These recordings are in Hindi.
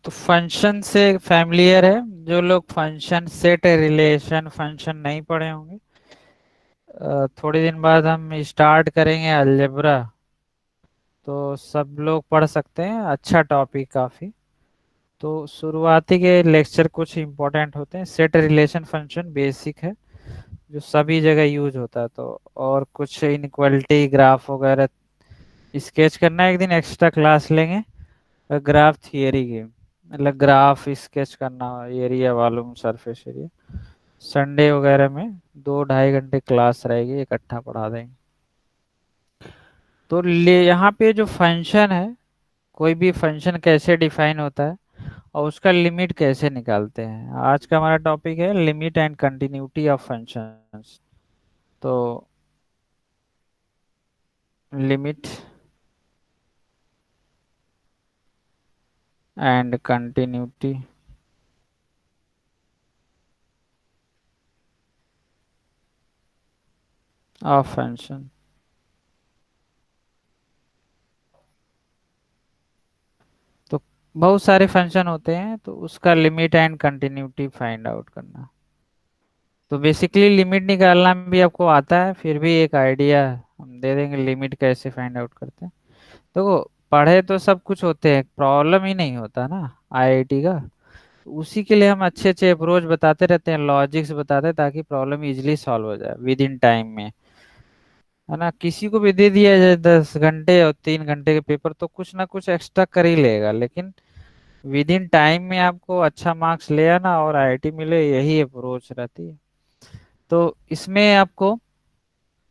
तो फंक्शन से फैमिलियर है? जो लोग फंक्शन सेट रिलेशन फंक्शन नहीं पढ़े होंगे, थोड़े दिन बाद हम स्टार्ट करेंगे अलजेब्रा, तो सब लोग पढ़ सकते हैं। अच्छा टॉपिक काफी। तो शुरुआती के लेक्चर कुछ इंपॉर्टेंट होते हैं। सेट रिलेशन फंक्शन बेसिक है, जो सभी जगह यूज होता है। तो और कुछ इनक्वलिटी ग्राफ वगैरह स्केच करना है, एक दिन एक्स्ट्रा क्लास लेंगे। ग्राफ थियरी की, मतलब ग्राफ स्केच करना, area volume surface area. Sunday वगैरह में 2 ढाई घंटे क्लास रहेगी, इकट्ठा पढ़ा देंगे। तो ले यहाँ पे जो फंक्शन है, कोई भी फंक्शन कैसे डिफाइन होता है और उसका लिमिट कैसे निकालते हैं, आज का हमारा टॉपिक है limit and continuity of functions. तो limit and continuity of function. तो बहुत सारे फंक्शन होते हैं, तो उसका limit and continuity find out करना। तो बेसिकली लिमिट निकालना भी आपको आता है, फिर भी एक आइडिया हम दे देंगे लिमिट कैसे फाइंड आउट करते हैं। देखो, पढ़े तो सब कुछ होते हैं, प्रॉब्लम ही नहीं होता ना आईआईटी का। उसी के लिए हम अच्छे अच्छे अप्रोच बताते रहते हैं, लॉजिक्स बताते हैं, ताकि प्रॉब्लम इजीली सॉल्व हो जाए विद इन टाइम में। है ना? किसी को भी दे दिया जाए 10 घंटे और 3 घंटे के पेपर, तो कुछ ना कुछ एक्स्ट्रा कर ही लेगा, लेकिन विद इन टाइम में आपको अच्छा मार्क्स ले आना और आईआईटी मिले, यही अप्रोच रहती है। तो इसमें आपको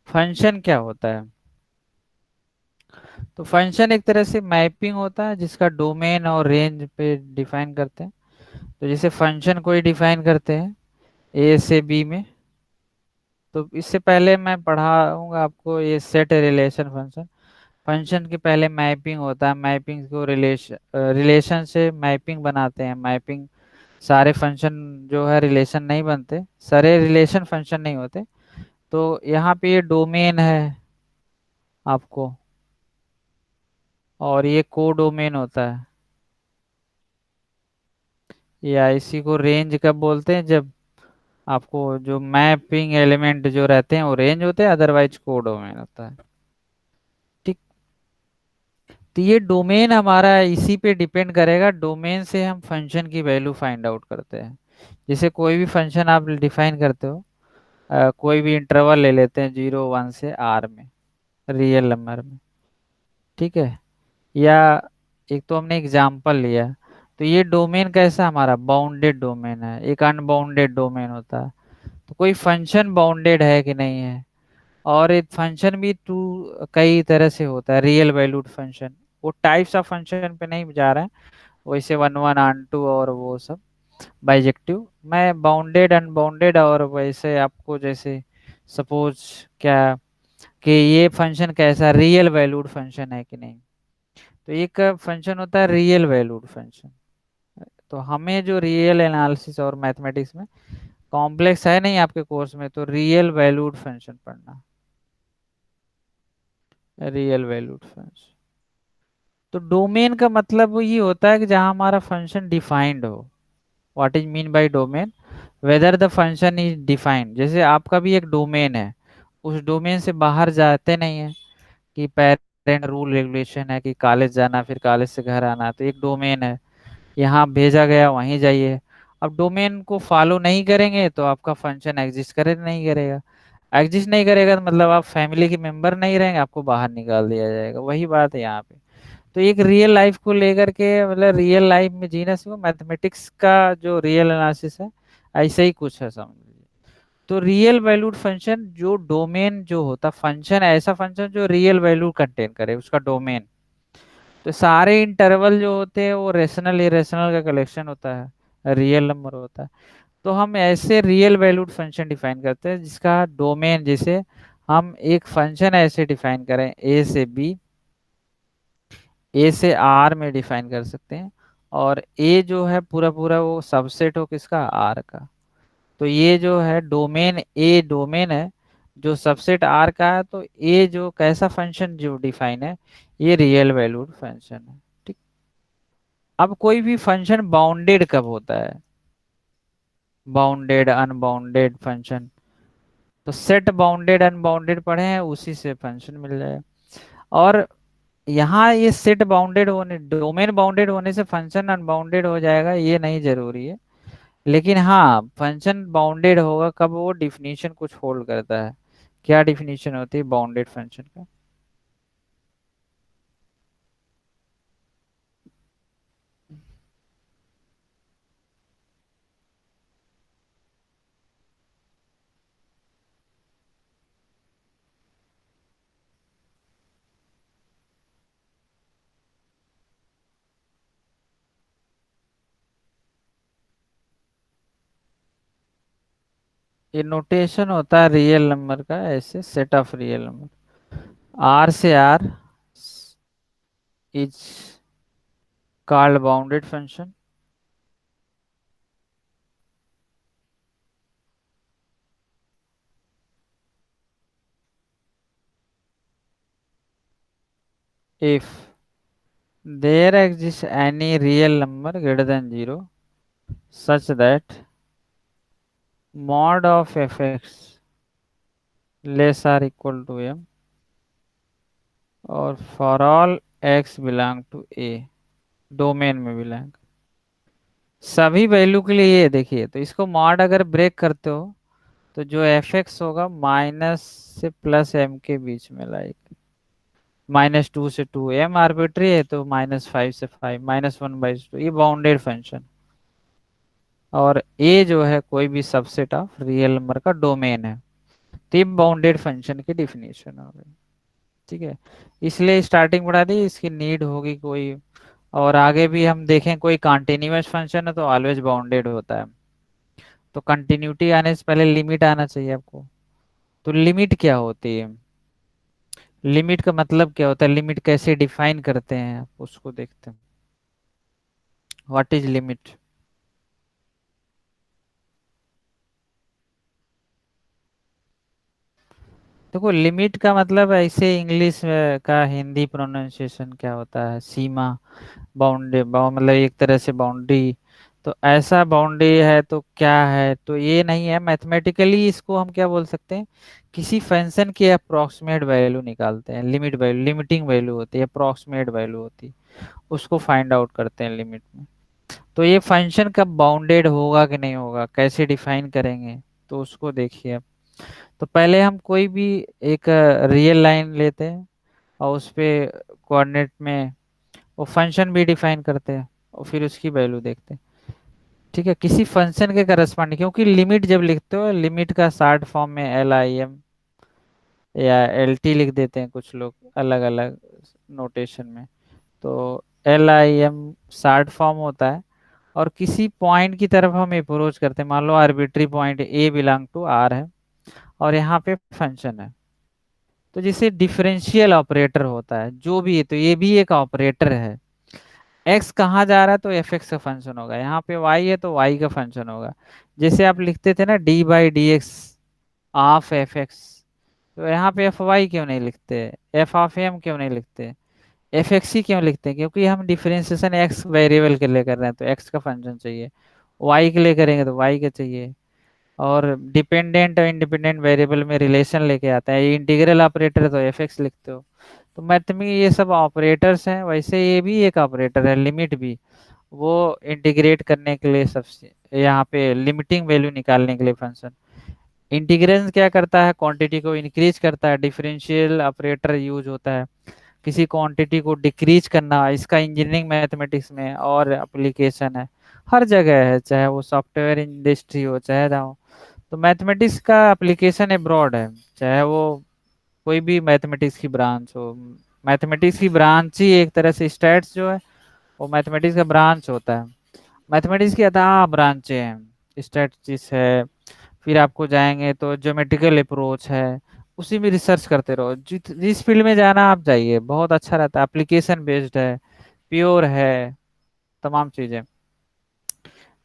फंक्शन क्या होता है? तो फंक्शन एक तरह से मैपिंग होता है, जिसका डोमेन और रेंज पे डिफाइन करते हैं। तो जैसे फंक्शन कोई डिफाइन करते हैं ए से बी में, तो इससे पहले मैं पढ़ाऊंगा आपको ये सेट रिलेशन फंक्शन। फंक्शन के पहले मैपिंग होता है, मैपिंग को रिलेशन से मैपिंग बनाते हैं। मैपिंग सारे फंक्शन जो है रिलेशन नहीं बनते, सारे रिलेशन फंक्शन नहीं होते। तो यहाँ पे ये डोमेन है आपको, और ये को डोमेन होता है। या इसी को रेंज कब बोलते हैं, जब आपको जो मैपिंग एलिमेंट जो रहते हैं वो रेंज होते हैं, अदरवाइज को डोमेन होता है। ठीक। तो ये डोमेन हमारा इसी पे डिपेंड करेगा, डोमेन से हम फंक्शन की वैल्यू फाइंड आउट करते हैं। जैसे कोई भी फंक्शन आप डिफाइन करते हो, कोई भी इंटरवल ले लेते हैं 0 1 से आर में, रियल नंबर में। ठीक है? या एक तो हमने एग्जाम्पल लिया, तो ये डोमेन कैसा हमारा बाउंडेड डोमेन है, एक अनबाउंडेड डोमेन होता है। तो कोई फंक्शन बाउंडेड है कि नहीं है। और एक फंक्शन भी टू कई तरह से होता है, रियल वैल्यूड फंक्शन। वो टाइप्स ऑफ फंक्शन पे नहीं जा रहे हैं, वैसे वन वन ऑन टू और वो सब बाइजेक्टिव। मैं बाउंडेड अनबाउंडेड और वैसे आपको जैसे सपोज क्या कि ये फंक्शन कैसा रियल वैल्यूड फंक्शन है कि नहीं। तो एक फंक्शन होता है रियल वैल्यूड फंक्शन। तो हमें जो रियल एनालिसिस और मैथमेटिक्स में कॉम्प्लेक्स है नहीं आपके कोर्स में, तो रियल वैल्यूड फंक्शन पढ़ना। रियल वैल्यूड फंक्शन, तो डोमेन का मतलब वो ये होता है कि जहां हमारा फंक्शन डिफाइंड हो। What is mean by domain? Whether the function is defined. जैसे आपका भी एक डोमेन है, उस डोमेन से बाहर जाते नहीं है, कि पेरेंट रूल रेगुलेशन है कि कॉलेज जाना, फिर कॉलेज से घर आना, तो एक डोमेन है, यहाँ भेजा गया वहीं जाइए। अब डोमेन को फॉलो नहीं करेंगे तो आपका फंक्शन एग्जिस्ट करे नहीं करेगा। एग्जिस्ट नहीं करेगा तो मतलब आप फैमिली के मेंबर नहीं रहेंगे, आपको बाहर निकाल दिया जाएगा। वही बात है यहाँ पे। तो एक रियल लाइफ को लेकर के, मतलब रियल लाइफ में जीना सीखो, मैथमेटिक्स का जो रियल एनालिसिस है ऐसे ही कुछ है, समझ लीजिए। तो रियल वैल्यूड फंक्शन जो डोमेन जो होता फंक्शन, ऐसा फंक्शन जो रियल वैल्यू कंटेन करे, उसका डोमेन। तो सारे इंटरवल जो होते हैं वो रेशनल इरेशनल का कलेक्शन होता है, रियल नंबर होता है। तो हम ऐसे रियल वैल्यूड फंक्शन डिफाइन करते हैं जिसका डोमेन, जैसे हम एक फंक्शन ऐसे डिफाइन करें ए से बी, ए से आर में डिफाइन कर सकते हैं। और ए जो है पूरा पूरा वो सबसेट हो किसका, आर का। तो ये जो है डोमेन, ए डोमेन है जो सबसेट आर का है। तो ए जो कैसा फंक्शन जो डिफाइन है, ये रियल वैल्यूड फंक्शन है। ठीक। अब कोई भी फंक्शन बाउंडेड कब होता है? Bounded, unbounded function. तो सेट बाउंडेड अनबाउंडेड पढ़े हैं, उसी से फंक्शन मिल जाए। और यहाँ ये सेट बाउंडेड होने, डोमेन बाउंडेड होने से फंक्शन अनबाउंडेड हो जाएगा, ये नहीं जरूरी है। लेकिन हाँ, फंक्शन बाउंडेड होगा कब, वो डिफिनीशन कुछ होल्ड करता है। क्या डिफिनीशन होती है बाउंडेड फंक्शन का? ये नोटेशन होता है रियल नंबर का, ऐसे set of real number. R से R is called bounded function if there exists any real number greater than 0 such that mod of fx less or equal to m, और for all x belong to a, domain में बिलोंग सभी वैल्यू के लिए। ये देखिए, तो इसको मॉड अगर ब्रेक करते हो तो जो एफ एक्स होगा माइनस से प्लस एम के बीच में, लाइक -2 से 2, एम आर्बिट्री है तो -5 से 5, -1/2, ये बाउंडेड फंक्शन। और ए जो है कोई भी सबसेट ऑफ रियल नंबर का डोमेन है। तो ये बाउंडेड फंक्शन की डिफिनीशन हो गई। ठीक है, इसलिए स्टार्टिंग बढ़ा दी, इसकी नीड होगी कोई। और आगे भी हम देखें, कोई कॉन्टिन्यूअस फंक्शन है तो ऑलवेज बाउंडेड होता है। तो कंटिन्यूटी आने से पहले लिमिट आना चाहिए आपको। तो लिमिट क्या होती है, लिमिट का मतलब क्या होता है, लिमिट कैसे डिफाइन करते हैं, आप उसको देखते हैं। What is limit? देखो, लिमिट का मतलब ऐसे इंग्लिश का हिंदी प्रोनाउंसिएशन क्या होता है, सीमा, बाउंड्री, मतलब एक तरह से बाउंड्री। तो ऐसा बाउंड्री है तो क्या है, तो ये नहीं है। मैथमेटिकली इसको हम क्या बोल सकते हैं, किसी फंक्शन की अप्रोक्सीमेट वैल्यू निकालते हैं। लिमिट वैल्यू, लिमिटिंग वैल्यू होती है, अप्रोक्सीमेट वैल्यू होती है, उसको फाइंड आउट करते हैं लिमिट में। तो ये फंक्शन कब बाउंडेड होगा कि नहीं होगा, कैसे डिफाइन करेंगे, तो उसको देखिए आप। तो पहले हम कोई भी एक रियल लाइन लेते हैं, और उस पे कोऑर्डिनेट में वो फंक्शन भी डिफाइन करते हैं, और फिर उसकी वैल्यू देखते हैं। ठीक है, किसी फंक्शन के करस्पॉन्डिंग, क्योंकि लिमिट जब लिखते हो, लिमिट का शॉर्ट फॉर्म में LIM या LT लिख देते हैं कुछ लोग, अलग अलग नोटेशन में। तो LIM शॉर्ट फॉर्म होता है। और किसी पॉइंट की तरफ हम अप्रोच करते हैं, मान लो arbitrary point A belong to R है, और यहाँ पे फंक्शन है। तो जिसे डिफरेंशियल ऑपरेटर होता है, जो भी है, तो ये भी एक ऑपरेटर है। एक्स कहाँ जा रहा है तो एफ एक्स का फंक्शन होगा, यहाँ पे वाई है तो वाई का फंक्शन होगा। जैसे आप लिखते थे ना d/dx ऑफ एफ एक्स, तो यहाँ पे एफ वाई क्यों नहीं लिखते, एफ ऑफ एम क्यों नहीं लिखते, एफ एक्स ही क्यों लिखते हैं? क्योंकि हम डिफरेंशिएशन एक्स वेरिएबल के लिए कर रहे हैं तो एक्स का फंक्शन चाहिए, वाई के लिए करेंगे तो वाई का चाहिए। और डिपेंडेंट और इंडिपेंडेंट वेरिएबल में रिलेशन लेके आता है, ये इंटीग्रल ऑपरेटर है तो एफ एक्स लिखते हो। तो मैथ में ये सब ऑपरेटर्स हैं, वैसे ये भी एक ऑपरेटर है, लिमिट भी। वो इंटीग्रेट करने के लिए, सबसे यहाँ पे लिमिटिंग वैल्यू निकालने के लिए फंक्शन। इंटीग्रेशन क्या करता है, क्वांटिटी को इंक्रीज करता है। डिफरेंशियल ऑपरेटर यूज होता है किसी क्वांटिटी को डिक्रीज करना, इसका इंजीनियरिंग मैथमेटिक्स में और एप्लीकेशन है, हर जगह है, चाहे वो सॉफ्टवेयर इंडस्ट्री हो चाहे जहाँ हो। तो मैथमेटिक्स का एप्लीकेशन है, ब्रॉड है, चाहे वो कोई भी मैथमेटिक्स की ब्रांच हो। मैथमेटिक्स की ब्रांच ही एक तरह से, स्टैट्स जो है वो मैथमेटिक्स का ब्रांच होता है। मैथमेटिक्स की अतः ब्रांचें हैं, स्टैटिस्टिक्स है, फिर आपको जाएंगे तो ज्योमेट्रिकल अप्रोच है, उसी में रिसर्च करते रहो। जिस फील्ड में जाना आप जाइए, बहुत अच्छा रहता है, एप्लीकेशन बेस्ड है, प्योर है, तमाम चीजें।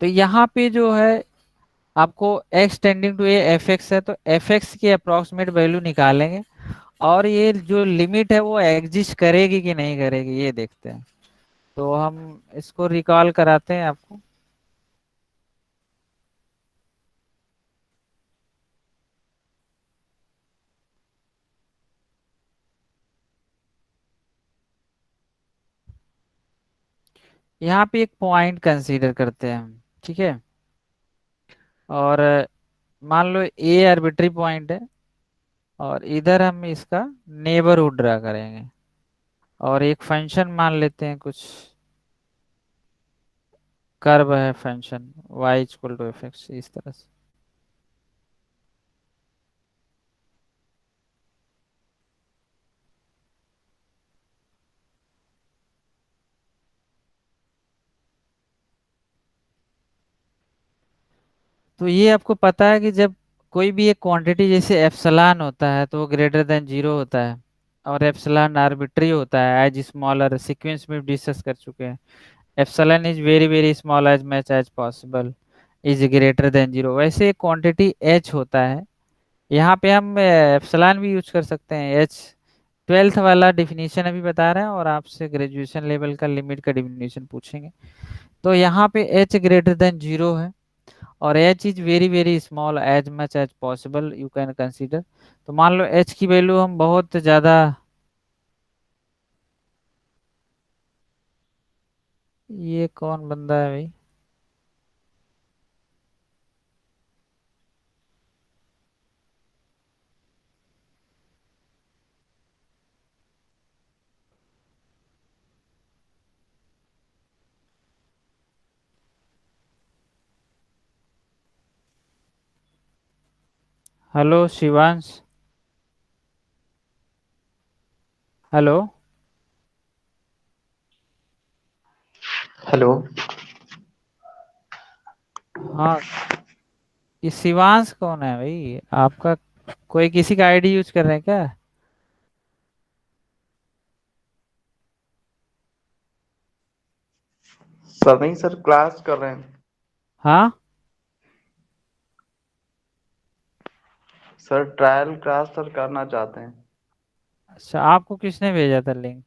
तो यहाँ पे जो है आपको x tending to A F X है, तो एफ एक्स की अप्रोक्सीमेट वैल्यू निकालेंगे, और ये जो लिमिट है वो एग्जिस्ट करेगी कि नहीं करेगी, ये देखते हैं। तो हम इसको रिकॉल कराते हैं आपको। यहाँ पे एक पॉइंट कंसीडर करते हैं हम, ठीक है। और मान लो ए आर्बिट्री पॉइंट है, और इधर हम इसका नेबरहुड ड्रा करेंगे, और एक फंक्शन मान लेते हैं कुछ, कर्व है function y equal to F X, इस तरह से। तो ये आपको पता है कि जब कोई भी एक क्वांटिटी जैसे एप्सिलॉन होता है तो वो ग्रेटर देन जीरो होता है, और एप्सिलॉन आर्बिट्री होता है एज स्मॉलर, सीक्वेंस में डिस्कस कर चुके हैं। Epsilon is very very small as much as possible, is greater than zero. वैसे क्वांटिटी एच होता है, यहाँ पे हम एप्सिलॉन भी यूज कर सकते हैं। एच 12th वाला डिफिनीशन अभी बता रहे हैं, और आपसे ग्रेजुएशन लेवल का लिमिट का डिफिनीशन पूछेंगे। तो यहाँ पे एच ग्रेटर देन जीरो है, और H is very very small as much as possible you can consider. तो मान लो एच की वैल्यू हम बहुत ज़्यादा, ये कौन बंदा है भाई? हेलो शिवांश। हेलो। हेलो। हाँ, ये शिवांश कौन है भाई आपका? कोई किसी का आईडी यूज कर रहे हैं क्या? सर नहीं सर, क्लास कर रहे हैं। हाँ। सर ट्रायल क्लास सर करना चाहते हैं। अच्छा, आपको किसने भेजा था लिंक?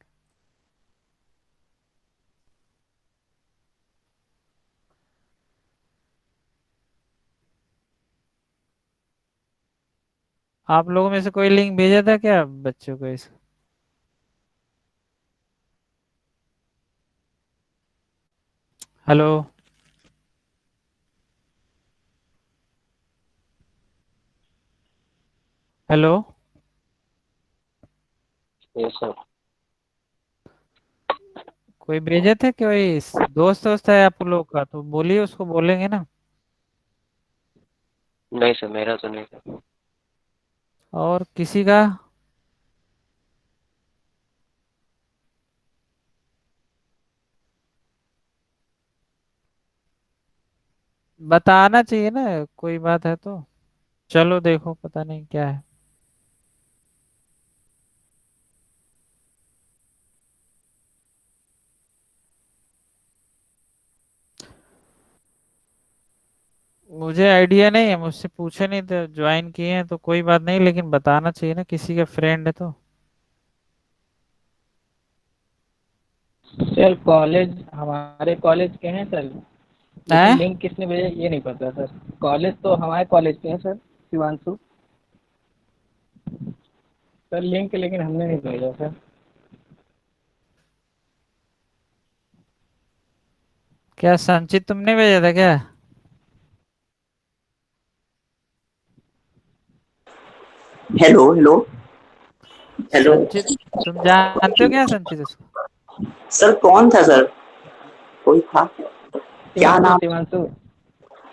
आप लोगों में से कोई लिंक भेजा था क्या बच्चों को इस? हेलो। हेलो। Yes sir. कोई भेजे थे, कोई दोस्त दोस्त है आप लोग का तो बोलिए, उसको बोलेंगे ना। नहीं सर, मेरा तो नहीं था। और किसी का? बताना चाहिए ना, कोई बात है तो। चलो देखो, पता नहीं क्या है। मुझे आइडिया नहीं है, मुझसे पूछे नहीं तो ज्वाइन किए हैं, तो कोई बात नहीं, लेकिन बताना चाहिए ना, किसी का फ्रेंड है तो। सर कॉलेज हमारे कॉलेज के हैं सर, लेकिन है। लिंक किसने भेजा ये नहीं पता सर। कॉलेज तो हमारे कॉलेज के हैं सर, शिवांशु। सर लिंक लेकिन हमने नहीं भेजा सर। क्या संचित तुमने भेजा था क्या? Hello hello. हेलो। संचित, तुम जानते हो क्या संचित उसको? सर कौन था सर? कोई था? क्या शिवांशु नाम? शिवांशु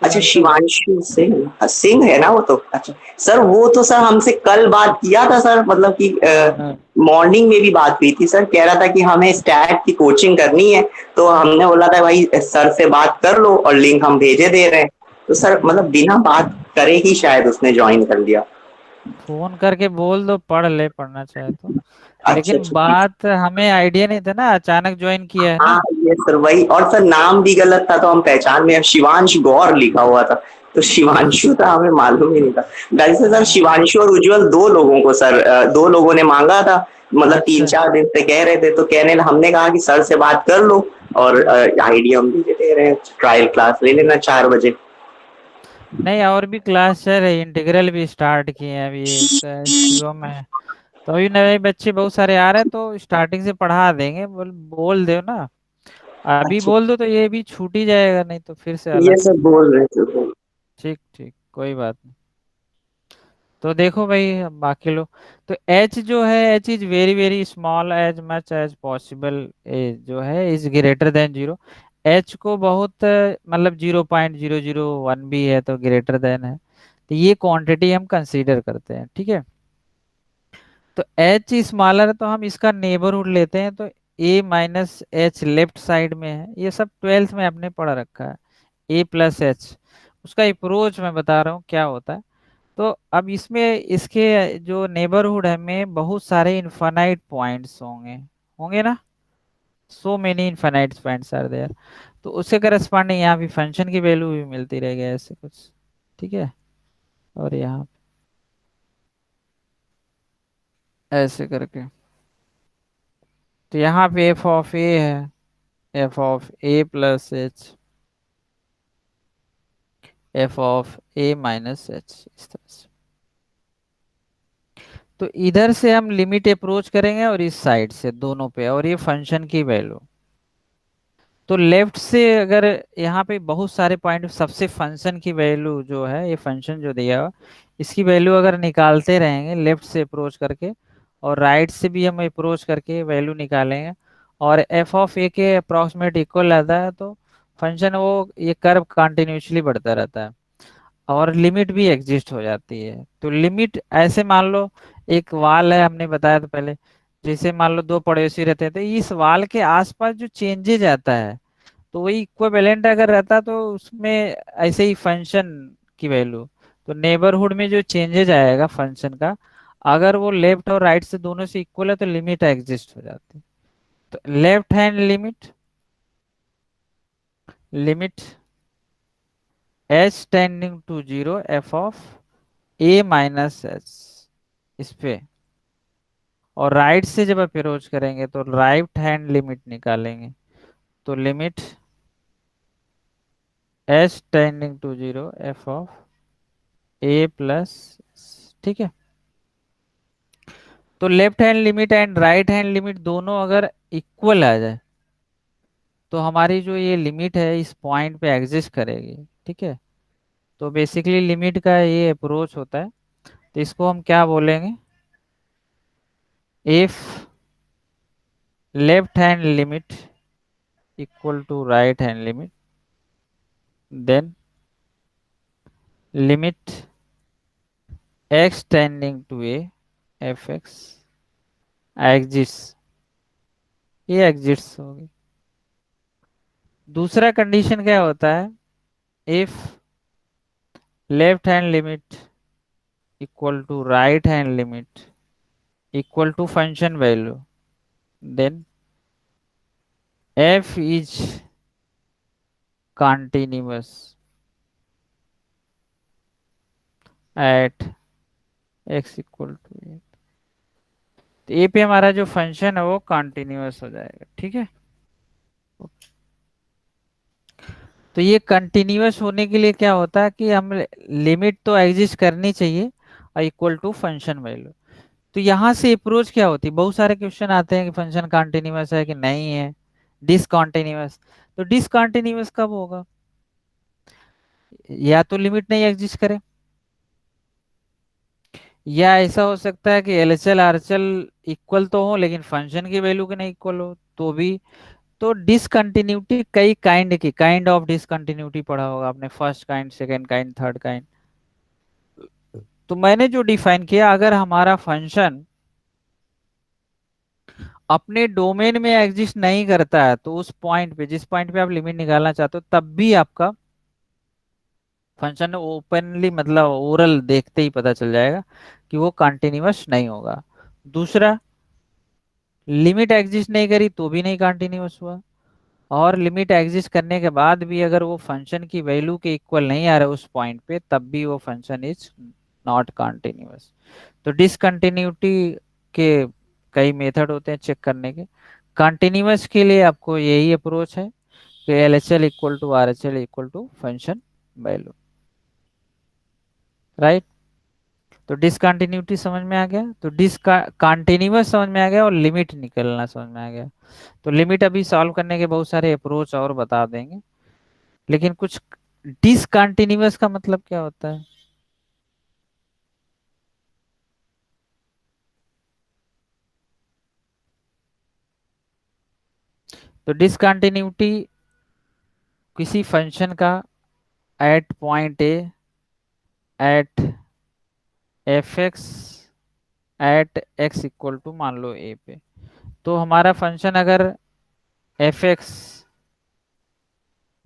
अच्छा, शिवांशु। शिवांशु सिंह। सिंह है ना वो तो। अच्छा सर, वो तो सर हमसे कल बात किया था सर, मतलब कि हाँ। मॉर्निंग में भी बात हुई थी सर। कह रहा था कि हमें स्टैट की कोचिंग करनी है, तो हमने बोला था भाई सर से बात कर लो, और लिंक हम भेजे दे रहे हैं। तो सर मतलब बिना बात करे ही शायद उसने ज्वाइन कर लिया। फोन करके बोल दो, पढ़ ले, पढ़ना चाहे तो। अच्छा लेकिन अच्छा, ठीक। बात हमें आइडिया नहीं था ना, अचानक ज्वाइन किया है हाँ ना। ये सर वही, और सर नाम भी गलत था तो हम पहचान में, शिवांश गौर लिखा हुआ था, तो शिवांशु था, हमें मालूम ही नहीं था। वैसे सर हाँ। शिवांशु और उज्जवल दो लोगों को सर, दो लोगों ने मांगा था, मतलब तीन अच्छा। चार दिन से कह रहे थे, तो कहने हमने कहा कि सर से बात कर लो, और आईडी हम भी दे रहे हैं, ट्रायल क्लास ले लेना 4 बजे। नहीं, और भी क्लास चल रही, इंटीग्रल भी स्टार्ट किए हैं अभी, एक एससीओ में है। तो अभी नए बच्चे बहुत सारे आ रहे हैं, तो स्टार्टिंग से पढ़ा देंगे, बोल बोल दो ना। अभी अच्छा, बोल दो तो ये भी छूट ही जाएगा, नहीं तो फिर से ये अलग से। सब बोल रहे थे तो। ठीक ठीक, कोई बात नहीं। तो देखो भाई, बाकी लोग तो एच जो है, h is very very small, as much as possible as जो है is greater than zero. H को बहुत मतलब 0.001 भी है तो ग्रेटर देन है, तो ये क्वांटिटी हम कंसीडर करते हैं, ठीक है। तो एच स्मॉलर है तो हम इसका नेबरहुड लेते हैं, तो ए माइनस एच लेफ्ट साइड में है, ये सब ट्वेल्थ में आपने पढ़ रखा है। ए प्लस एच, उसका अप्रोच मैं बता रहा हूँ क्या होता है। तो अब इसमें इसके जो नेबरहुड है में बहुत सारे इनफाइनाइट पॉइंट्स होंगे, होंगे ना, so many infinite points are there. तो उसके करस्पॉन्डिंग यहाँ भी फंक्शन की वैल्यू भी मिलती रहेगी ऐसे कुछ, ठीक है। और यहाँ ऐसे करके, तो यहाँ पे एफ ऑफ ए है, F of a plus H, F of a minus h, इस तरह से। तो इधर से हम लिमिट अप्रोच करेंगे और इस साइड से दोनों पे, और ये फंक्शन की वैल्यू। तो लेफ्ट से अगर यहाँ पे बहुत सारे पॉइंट, सबसे फंक्शन की वैल्यू जो है, ये फंक्शन जो दिया हुआ, इसकी वैल्यू अगर निकालते रहेंगे लेफ्ट से अप्रोच करके, और राइट से भी हम अप्रोच करके वैल्यू निकालेंगे, और एफ ऑफ ए के अप्रोक्सीमेट इक्वल रहता है, तो फंक्शन वो ये कर्व कंटिन्यूसली बढ़ता रहता है, और लिमिट भी एग्जिस्ट हो जाती है। तो लिमिट ऐसे मान लो, एक वाल है, हमने बताया था पहले, जैसे मान लो दो पड़ोसी रहते हैं, तो इस वाल के आसपास जो चेंजेज आता है, तो वही इक्विवेलेंट अगर रहता तो उसमें ऐसे ही फंक्शन की वैल्यू, तो नेबरहुड में जो चेंजेज आएगा फंक्शन का, अगर वो लेफ्ट और राइट से दोनों से इक्वल है तो लिमिट एग्जिस्ट हो जाती है। तो left hand limit, limit h tending to zero f of a minus h, इस पे, और राइट से जब अप्रोच करेंगे तो राइट हैंड लिमिट निकालेंगे, तो limit h tending to zero f of a plus, ठीक है। तो left hand limit and right hand limit दोनों अगर इक्वल आ जाए, तो हमारी जो ये लिमिट है इस पॉइंट पे एग्जिस्ट करेगी, ठीक है। तो बेसिकली लिमिट का ये अप्रोच होता है, तो इसको हम क्या बोलेंगे, if left hand limit equal to right hand limit, then limit x tending to A F x exist, ये एग्जिस्ट होगी। दूसरा कंडीशन क्या होता है, if left hand limit equal to right hand limit equal to function value, then f is continuous at x equal to a. तो ए पे हमारा जो फंक्शन है वो कंटिन्यूअस हो जाएगा, ठीक है। तो ये कंटिन्यूअस होने के लिए क्या होता है कि हम लिमिट तो एग्जिस्ट करनी चाहिए और इक्वल टू फंक्शन वैल्यू। तो यहाँ से अप्रोच क्या होती है, बहुत सारे क्वेश्चन आते हैं कि फंक्शन कंटिन्यूअस है कि नहीं है, डिसकंटिन्यूअस। तो डिसकंटिन्यूअस कब होगा, या तो लिमिट नहीं एग्जिस्ट करे, या ऐसा हो सकता है कि एलएचएल आरएचएल इक्वल तो हो लेकिन फंक्शन की वैल्यू के नहीं इक्वल हो, तो भी। तो डिसकंटिन्यूटी कई काइंड की, काइंड ऑफ डिसकंटिन्यूटी पढ़ा होगा आपने, first kind, second kind, third kind. तो मैंने जो डिफाइन किया, अगर हमारा फंक्शन अपने डोमेन में एग्जिस्ट नहीं करता है, तो उस पॉइंट पे, जिस पॉइंट पे आप लिमिट निकालना चाहते हो, तब भी आपका फंक्शन ओपनली, मतलब ओरल देखते ही पता चल जाएगा कि वो कंटिन्यूअस नहीं होगा। दूसरा, लिमिट एग्जिस्ट नहीं करी तो भी नहीं कंटिन्यूअस हुआ, और लिमिट एग्जिस्ट करने के बाद भी अगर वो फंक्शन की वैल्यू के इक्वल नहीं आ रहा उस पॉइंट पे, तब भी वो फंक्शन इज नॉट कंटिन्यूअस। तो डिसकंटिन्यूटी के कई मेथड होते हैं चेक करने के। कंटिन्यूअस के लिए आपको यही अप्रोच है कि LHL equal to RHL equal to function value, right. तो डिसकंटिन्यूटी समझ में आ गया, तो डिसकंटिन्यूअस समझ में आ गया, और लिमिट निकलना समझ में आ गया। तो लिमिट अभी सॉल्व करने के बहुत सारे अप्रोच और बता देंगे, लेकिन कुछ डिसकंटिन्यूअस का मतलब क्या होता है? तो डिसकंटिन्यूटी किसी फंक्शन का at point a, at f x, at x equal to मान लो ए पे, तो हमारा फंक्शन अगर f x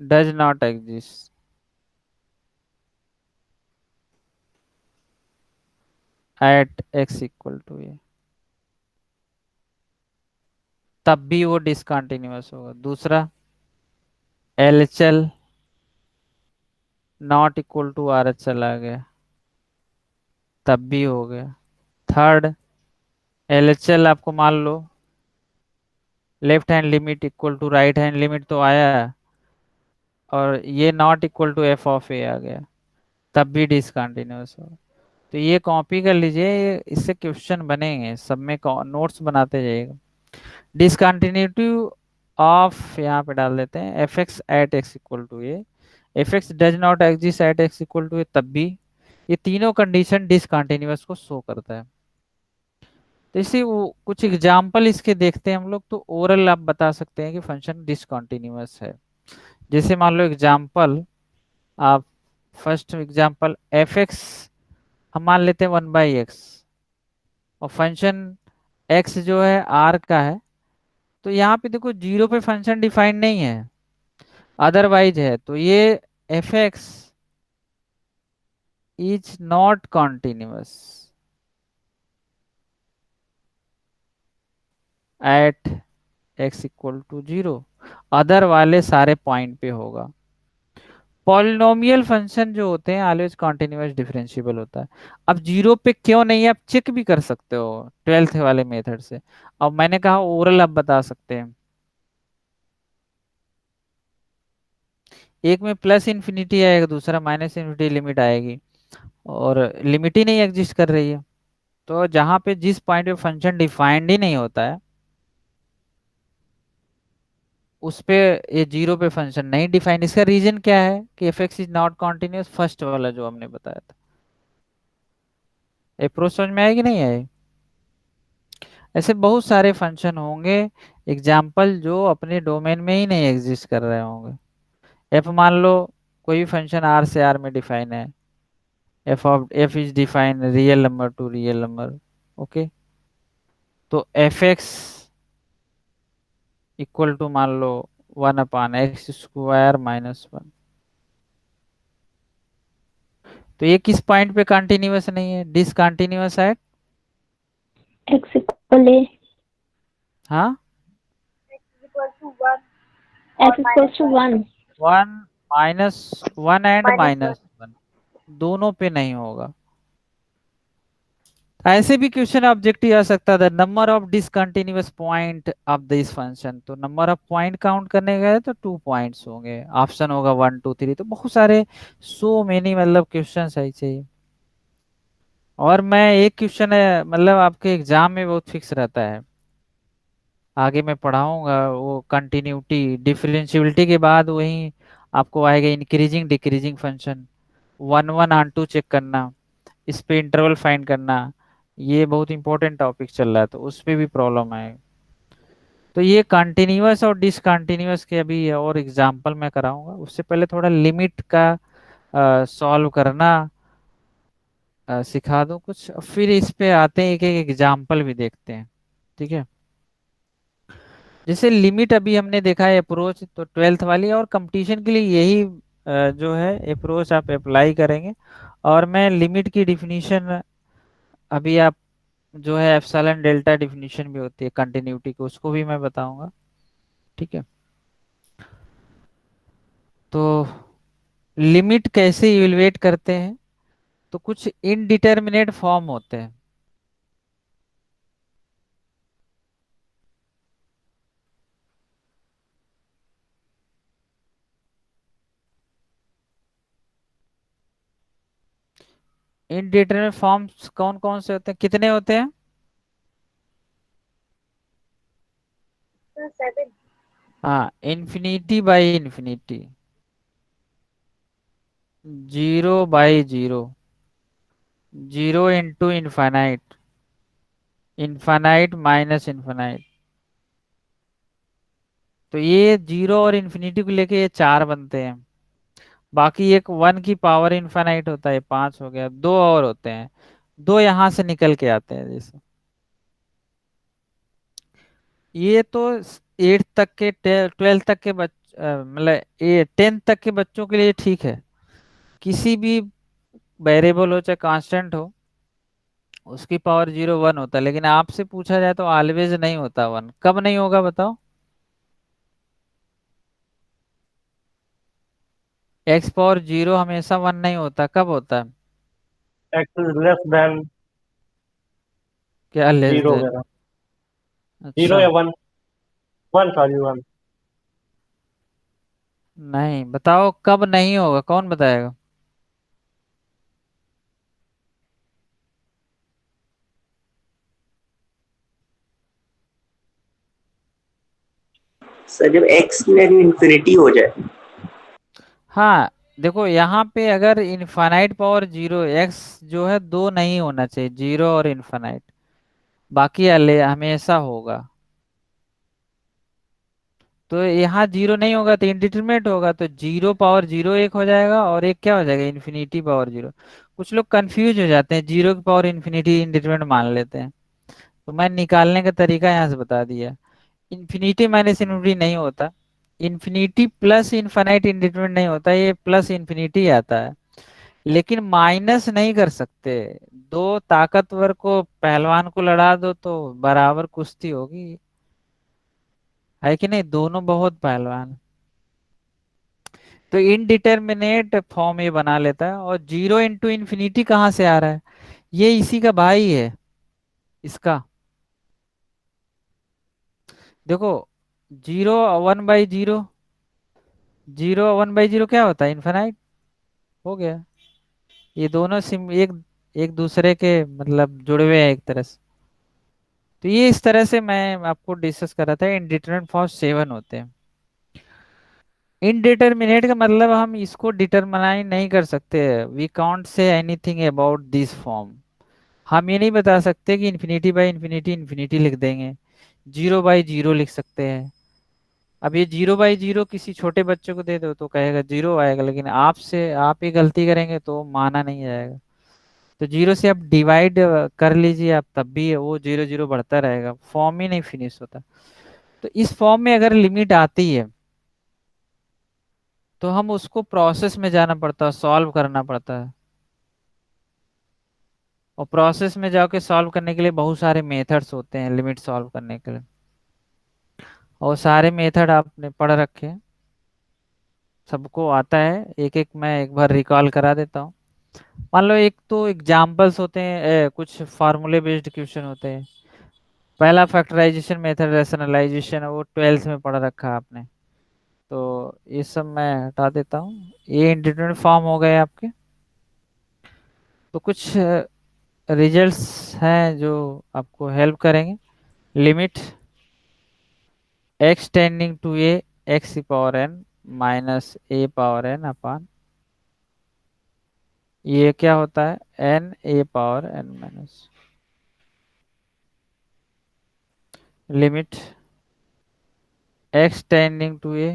does not exist at x equal to a, तब भी वो डिसकंटिन्यूअस होगा। दूसरा, LHL not equal to RHL आ गया, तब भी हो गया। थर्ड, LHL आपको मान लो left hand limit equal to right hand limit तो आया, और ये not equal to f of ए आ गया, तब भी डिसकंटिन्यूअस होगा। तो ये कॉपी कर लीजिए, इससे क्वेश्चन बनेंगे सब में, नोट्स बनाते जाइएगा। डिसकंटिन्यूटी ऑफ, यहाँ पे डाल देते हैं f x at x equal to A, F x does not exist at x equal to a, तब भी। ये तीनों कंडीशन डिसकंटिन्यूअस को शो करता है। तो इसी वो कुछ एग्जाम्पल इसके देखते हैं हम लोग, तो ओरल आप बता सकते हैं कि फंक्शन डिसकंटिन्यूअस है। जैसे मान लो एग्जाम्पल, आप फर्स्ट एग्जाम्पल एफ एक्स हम मान लेते हैं 1/x, और फंक्शन एक्स जो है आर का है, तो यहाँ पे देखो जीरो पे फंक्शन डिफाइंड नहीं है, अदरवाइज है, तो ये f x is not continuous at x equal to zero, other वाले सारे पॉइंट पे होगा। पॉलिनोमियल फंक्शन जो होते हैं ऑलवेज कॉन्टिन्यूअस डिफरेंशिएबल होता है। अब जीरो पे क्यों नहीं है, आप चेक भी कर सकते हो 12th वाले मेथड से। अब मैंने कहा ओरल आप बता सकते हैं, एक में प्लस इन्फिनिटी आएगा, दूसरा माइनस इन्फिनिटी लिमिट आएगी, और लिमिट ही नहीं एग्जिस्ट कर रही है। तो जहां पे जिस पॉइंट पे फंक्शन डिफाइंड ही नहीं होता है, उस पे ये जीरो पे फंक्शन नहीं डिफाइंड। इसका रीजन क्या है कि F x is not continuous, first वाला जो हमने बताया था। अप्रोच समझ में आएगी नहीं आएगी? ऐसे बहुत सारे फंक्शन होंगे एग्जाम्पल जो अपने डोमेन में ही नहीं एग्जिस्ट कर रहे होंगे। एफ मान लो कोई भी फंक्शन आर से आर में डिफाइन है, F is define real number two real number, okay. तो एफ एक्स इक्वल टू मान लो 1/x² - 1, तो ये किस पॉइंट पे कंटिन्यूअस नहीं है, डिसकंटिन्यूअस है। x equal a, हाँ, x equals to 1. 1 - 1 एंड -1 दोनों पे नहीं होगा। ऐसे भी क्वेश्चन ऑब्जेक्टिव आ सकता था, number of discontinuous point of this function, तो नंबर ऑफ पॉइंट काउंट करने गए तो 2 पॉइंट्स होंगे, ऑप्शन होगा 1 2 3, तो बहुत सारे सो मेनी मतलब क्वेश्चन ऐसे ही। और मैं एक क्वेश्चन है मतलब आपके एग्जाम में बहुत फिक्स रहता है, आगे मैं पढ़ाऊंगा, वो कंटिन्यूटी डिफरेंशियबिलिटी के बाद वही आपको आएगा increasing decreasing function, 1 1 on 2 check करना, इस पे इंटरवल फाइंड करना, ये बहुत इंपॉर्टेंट टॉपिक चल रहा है, तो उस पे भी प्रॉब्लम है। तो ये कंटिन्यूअस और डिसकंटिन्यूअस के अभी और एग्जांपल मैं कराऊंगा, उससे पहले थोड़ा लिमिट का सॉल्व करना सिखा दूं कुछ, फिर इस पे आते हैं, एक एक एग्जांपल भी देखते हैं, ठीक है। जैसे लिमिट अभी हमने देखा है अप्रोच, तो 12th वाली, और कंपटीशन के लिए यही जो है अप्रोच आप अप्लाई करेंगे। और मैं लिमिट की डिफिनीशन अभी आप जो है एप्सिलॉन डेल्टा डिफिनीशन भी होती है कंटिन्यूटी की, उसको भी मैं बताऊंगा, ठीक है। तो लिमिट कैसे इवेलुएट करते हैं, तो कुछ इनडिटर्मिनेट फॉर्म होते हैं, इनडिटरमिनेट फॉर्म्स कौन कौन से होते हैं, कितने होते हैं? हाँ, infinity by infinity, 0/0, 0 × infinite, infinite minus infinite. तो ये 0 और इन्फिनिटी को लेके ये 4 बनते हैं। बाकी एक 1 की पावर इनफाइनाइट होता है, 5 हो गया। दो और होते हैं, दो यहाँ से निकल के आते हैं जैसे। ये तो 8 तक के 12 तक के मतलब ये 10 तक के बच्चों के लिए ठीक है। किसी भी वेरिएबल हो चाहे कांस्टेंट हो, उसकी पावर 0 1 होता है। लेकिन आपसे पूछा जाए तो ऑलवेज नहीं होता 1। कब नहीं होगा बताओ? x⁻0 हमेशा 1 नहीं होता, कब होता है? एक्स इज लेस देन क्या लेस जीरो देन? वगैरह, जीरो अच्छा, या वन, वन सॉरी वन। नहीं बताओ कब नहीं होगा, कौन बताएगा? सर जब एक्स की वैल्यू इन्फिनिटी हो जाए। हाँ, देखो यहाँ पे अगर इनफाइनाइट पावर 0, एक्स जो है 2 नहीं होना चाहिए, 0 और इनफाइनाइट, बाकी अले हमेशा होगा। तो यहाँ 0 नहीं होगा तो इनडिटरमिनेट होगा, तो 0 पावर 0 एक हो जाएगा, और एक क्या हो जाएगा, इन्फिनिटी पावर 0। कुछ लोग कंफ्यूज हो जाते हैं, 0 की पावर इन्फिनिटी इनडिटरमिनेट मान लेते हैं। तो मैं निकालने का तरीका यहाँ से बता दिया। इन्फिनिटी माइनस इन्फिनिटी नहीं होता, इन्फिनिटी प्लस इनफाइनाइट इंडिटरमिनेट नहीं होता, ये प्लस इन्फिनिटी आता है। लेकिन माइनस नहीं कर सकते। दो ताकतवर को, पहलवान को लड़ा दो तो बराबर कुश्ती होगी, है कि नहीं? दोनों बहुत पहलवान। तो इनडिटरमिनेट फॉर्म ये बना लेता है। और 0 × इन्फिनिटी कहाँ से आ रहा है? ये इसी का भाई है, इसका। देखो, 0 1/0, 0 1/0 क्या होता है, इन्फिनाइट। हो गया। ये दोनों सिम एक एक दूसरे के मतलब जुड़े हुए हैं एक तरह से। तो ये इस तरह से मैं आपको डिस्कस कर रहा था। इनडिटरमिनेट फॉर्म 7 होते हैं। इनडिटरमिनेट का मतलब हम इसको डिटरमाइन नहीं कर सकते, we can't say anything about this form. हम ये नहीं बता सकते कि इन्फिनिटी बाई इन्फिनिटी इन्फिनिटी लिख देंगे, 0/0 लिख सकते हैं। अब ये 0/0 किसी छोटे बच्चे को दे दो तो कहेगा 0 आएगा, लेकिन आपसे आप ये गलती करेंगे तो माना नहीं जाएगा। तो 0 से आप डिवाइड कर लीजिए आप, तब भी वो 0 0 बढ़ता रहेगा, फॉर्म ही नहीं फिनिश होता। तो इस फॉर्म में अगर लिमिट आती है तो हम उसको प्रोसेस में जाना पड़ता है, सॉल्व करना पड़ता है। और प्रोसेस में जाके सॉल्व करने के लिए बहुत सारे मेथड्स होते हैं लिमिट सॉल्व करने के लिए। और सारे मेथड आपने पढ़ रखे हैं, सबको आता है। एक एक मैं एक बार रिकॉल करा देता हूँ। मान लो एक तो एग्जाम्पल्स होते हैं, कुछ फार्मूले बेस्ड क्वेश्चन होते हैं। पहला फैक्टराइजेशन मेथड, रैशनलाइजेशन, वो 12th में पढ़ रखा है आपने। तो ये सब मैं हटा देता हूँ। ये इंडिटरमिनेट फॉर्म हो गए आपके। तो कुछ रिजल्ट्स हैं जो आपको हेल्प करेंगे। Limit x tending to a, x⁻n minus a⁻n/, ये क्या होता है, n a⁻n-। Limit x tending to a,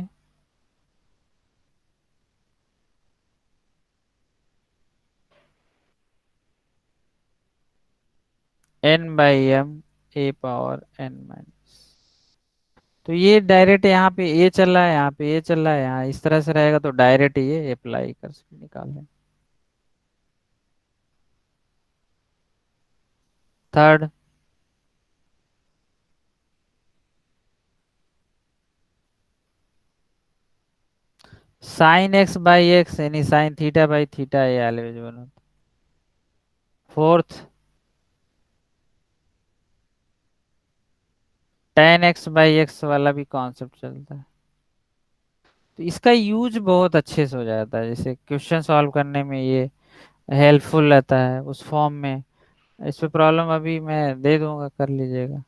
n/m a⁻n-। तो ये डायरेक्ट यहाँ पे ए चल रहा है, यहाँ पे ए चल रहा है, यहाँ इस तरह से रहेगा तो डायरेक्ट ये अप्लाई कर सकते, निकाल लें। थर्ड, sin x/x यानी sin θ/θ, ये ऑलवेज वन होता है। फोर्थ, tan x/x वाला भी कॉन्सेप्ट चलता है। तो इसका यूज बहुत अच्छे से हो जाता है, जैसे क्वेश्चन सॉल्व करने में ये हेल्पफुल रहता है उस फॉर्म में। इस पे प्रॉब्लम अभी मैं दे दूंगा, कर लीजिएगा।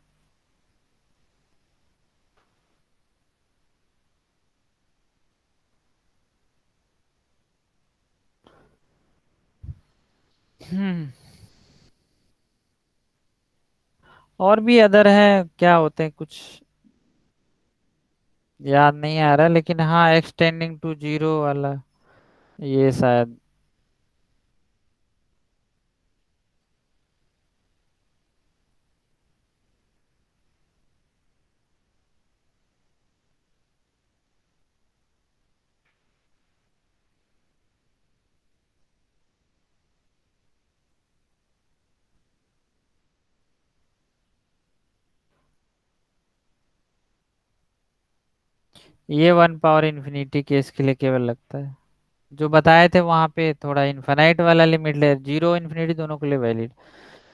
हम्म। और भी अदर है, क्या होते हैं कुछ याद नहीं आ रहा, लेकिन हाँ एक्सटेंडिंग टू जीरो वाला ये शायद। ये 1 पावर इंफिनिटी केस के लिए केवल लगता है। जो बताए थे वहां पे थोड़ा इनफाइनाइट वाला लिमिट ले, जीरो इन्फिनिटी दोनों के लिए वैलिड।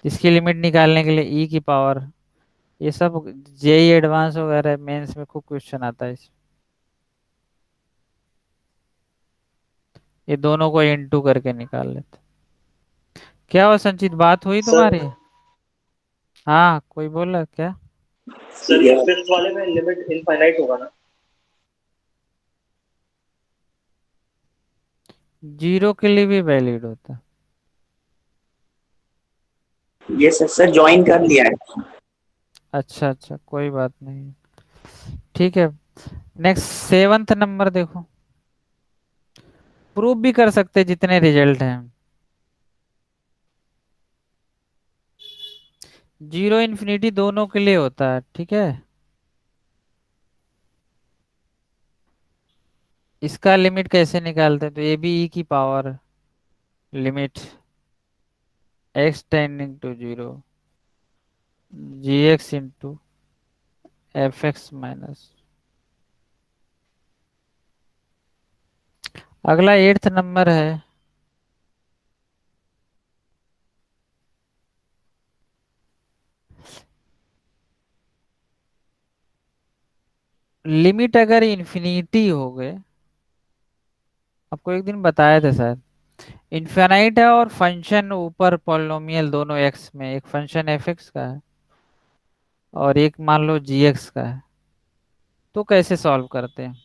इसकी लिमिट निकालने के लिए ई की पावर, ये सब जेई एडवांस वगैरह मेंस में खूब क्वेश्चन आता है ये दोनों को इनटू करके निकाल लेते। क्या हुआ संचित, बात हुई सर तुम्हारी? हाँ कोई बोल रहा क्या? सर ये फिफ्थ वाले में लिमिट इनफाइनाइट होगा ना? जीरो के लिए भी वैलिड होता। ये सर ज्वाइन कर लिया है। अच्छा अच्छा, कोई बात नहीं, ठीक है। नेक्स्ट 7th नंबर देखो, प्रूव भी कर सकते हैं जितने रिजल्ट हैं। जीरो इन्फिनिटी दोनों के लिए होता है, ठीक है। इसका लिमिट कैसे निकालते हैं? तो ए बी ई की power limit x tending to zero g x into f x minus. अगला 8th नंबर है, लिमिट अगर इन्फिनिटी हो गए, आपको एक दिन बताया था शायद, इनफाइनाइट है और फंक्शन ऊपर पॉलिनोमियल दोनों एक्स में, एक फंक्शन एफ एक्स का है और एक मान लो जी एक्स का है, तो कैसे सॉल्व करते हैं?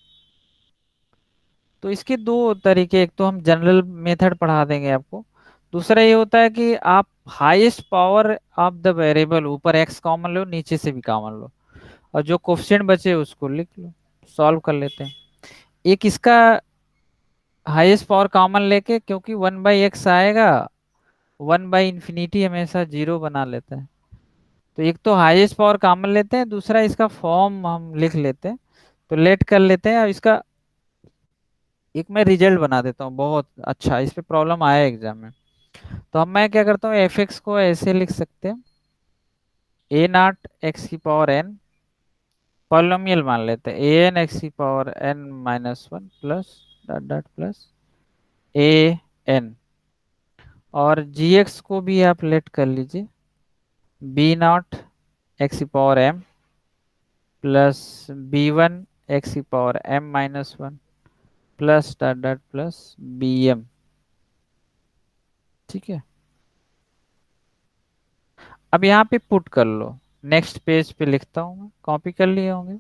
तो इसके दो तरीके, एक तो हम जनरल मेथड पढ़ा देंगे आपको, दूसरा ये होता है कि आप highest power of the variable ऊपर एक्स कॉमन लो, नीचे से भी कॉमन लो, और जो कोफिशिएंट बचे उसको लिख लो, सॉल्व कर लेते हैं। एक इसका हाईएस्ट पावर कॉमन लेके, क्योंकि 1/x आएगा, 1/इंफिनिटी हमेशा जीरो बना लेता है, तो एक तो हाईएस्ट पावर कॉमन लेते हैं, दूसरा इसका फॉर्म हम लिख लेते हैं। तो लेट कर लेते हैं, और इसका एक मैं रिजल्ट बना देता हूँ बहुत अच्छा, इस पे प्रॉब्लम आया एग्जाम में। तो अब मैं क्या करता हूँ, एफ एक्स को ऐसे लिख सकते हैं, ए नॉट एक्स की पावर एन, पॉलिनोमियल मान लेते हैं, ए एन एक्स की power n minus one plus dot dot plus a n, और जी एक्स को भी आप लेट कर लीजिए, बी नॉट एक्स की power m plus b one x की power m minus one plus dot dot plus b m, ठीक है। अब यहाँ पे पुट कर लो, नेक्स्ट पेज पे लिखता हूँ मैं, कॉपी कर लिए होंगे।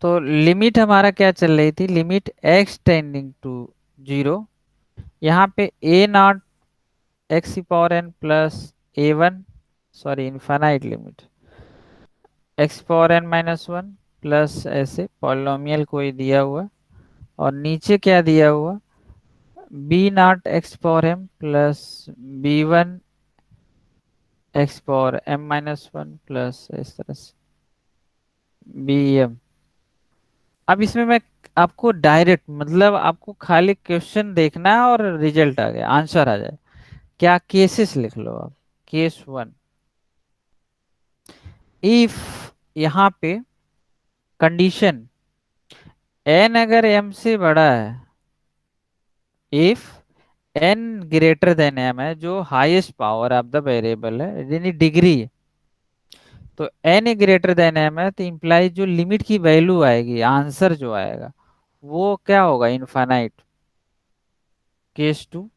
तो लिमिट हमारा क्या चल रही थी, limit x tending to zero, यहाँ पे ए नॉट एक्स की power n plus a one, sorry infinite limit x power n minus one plus ऐसे पॉलिनोमियल कोई दिया हुआ, और नीचे क्या दिया हुआ, b naught x power m plus b one x power m minus one plus इस तरह से बी एम। अब इसमें मैं आपको डायरेक्ट, मतलब आपको खाली क्वेश्चन देखना है और रिजल्ट आ गया, आंसर आ जाए, क्या केसेस लिख लो आप। केस वन, इफ यहाँ पे कंडीशन एन अगर एम से बड़ा है, if n greater than m है, जो highest power of the variable है यानी डिग्री है, तो एन ग्रेटर देन एम है, तो इम्प्लाई जो लिमिट की वैल्यू आएगी, आंसर जो आएगा वो क्या होगा, infinite. Case two,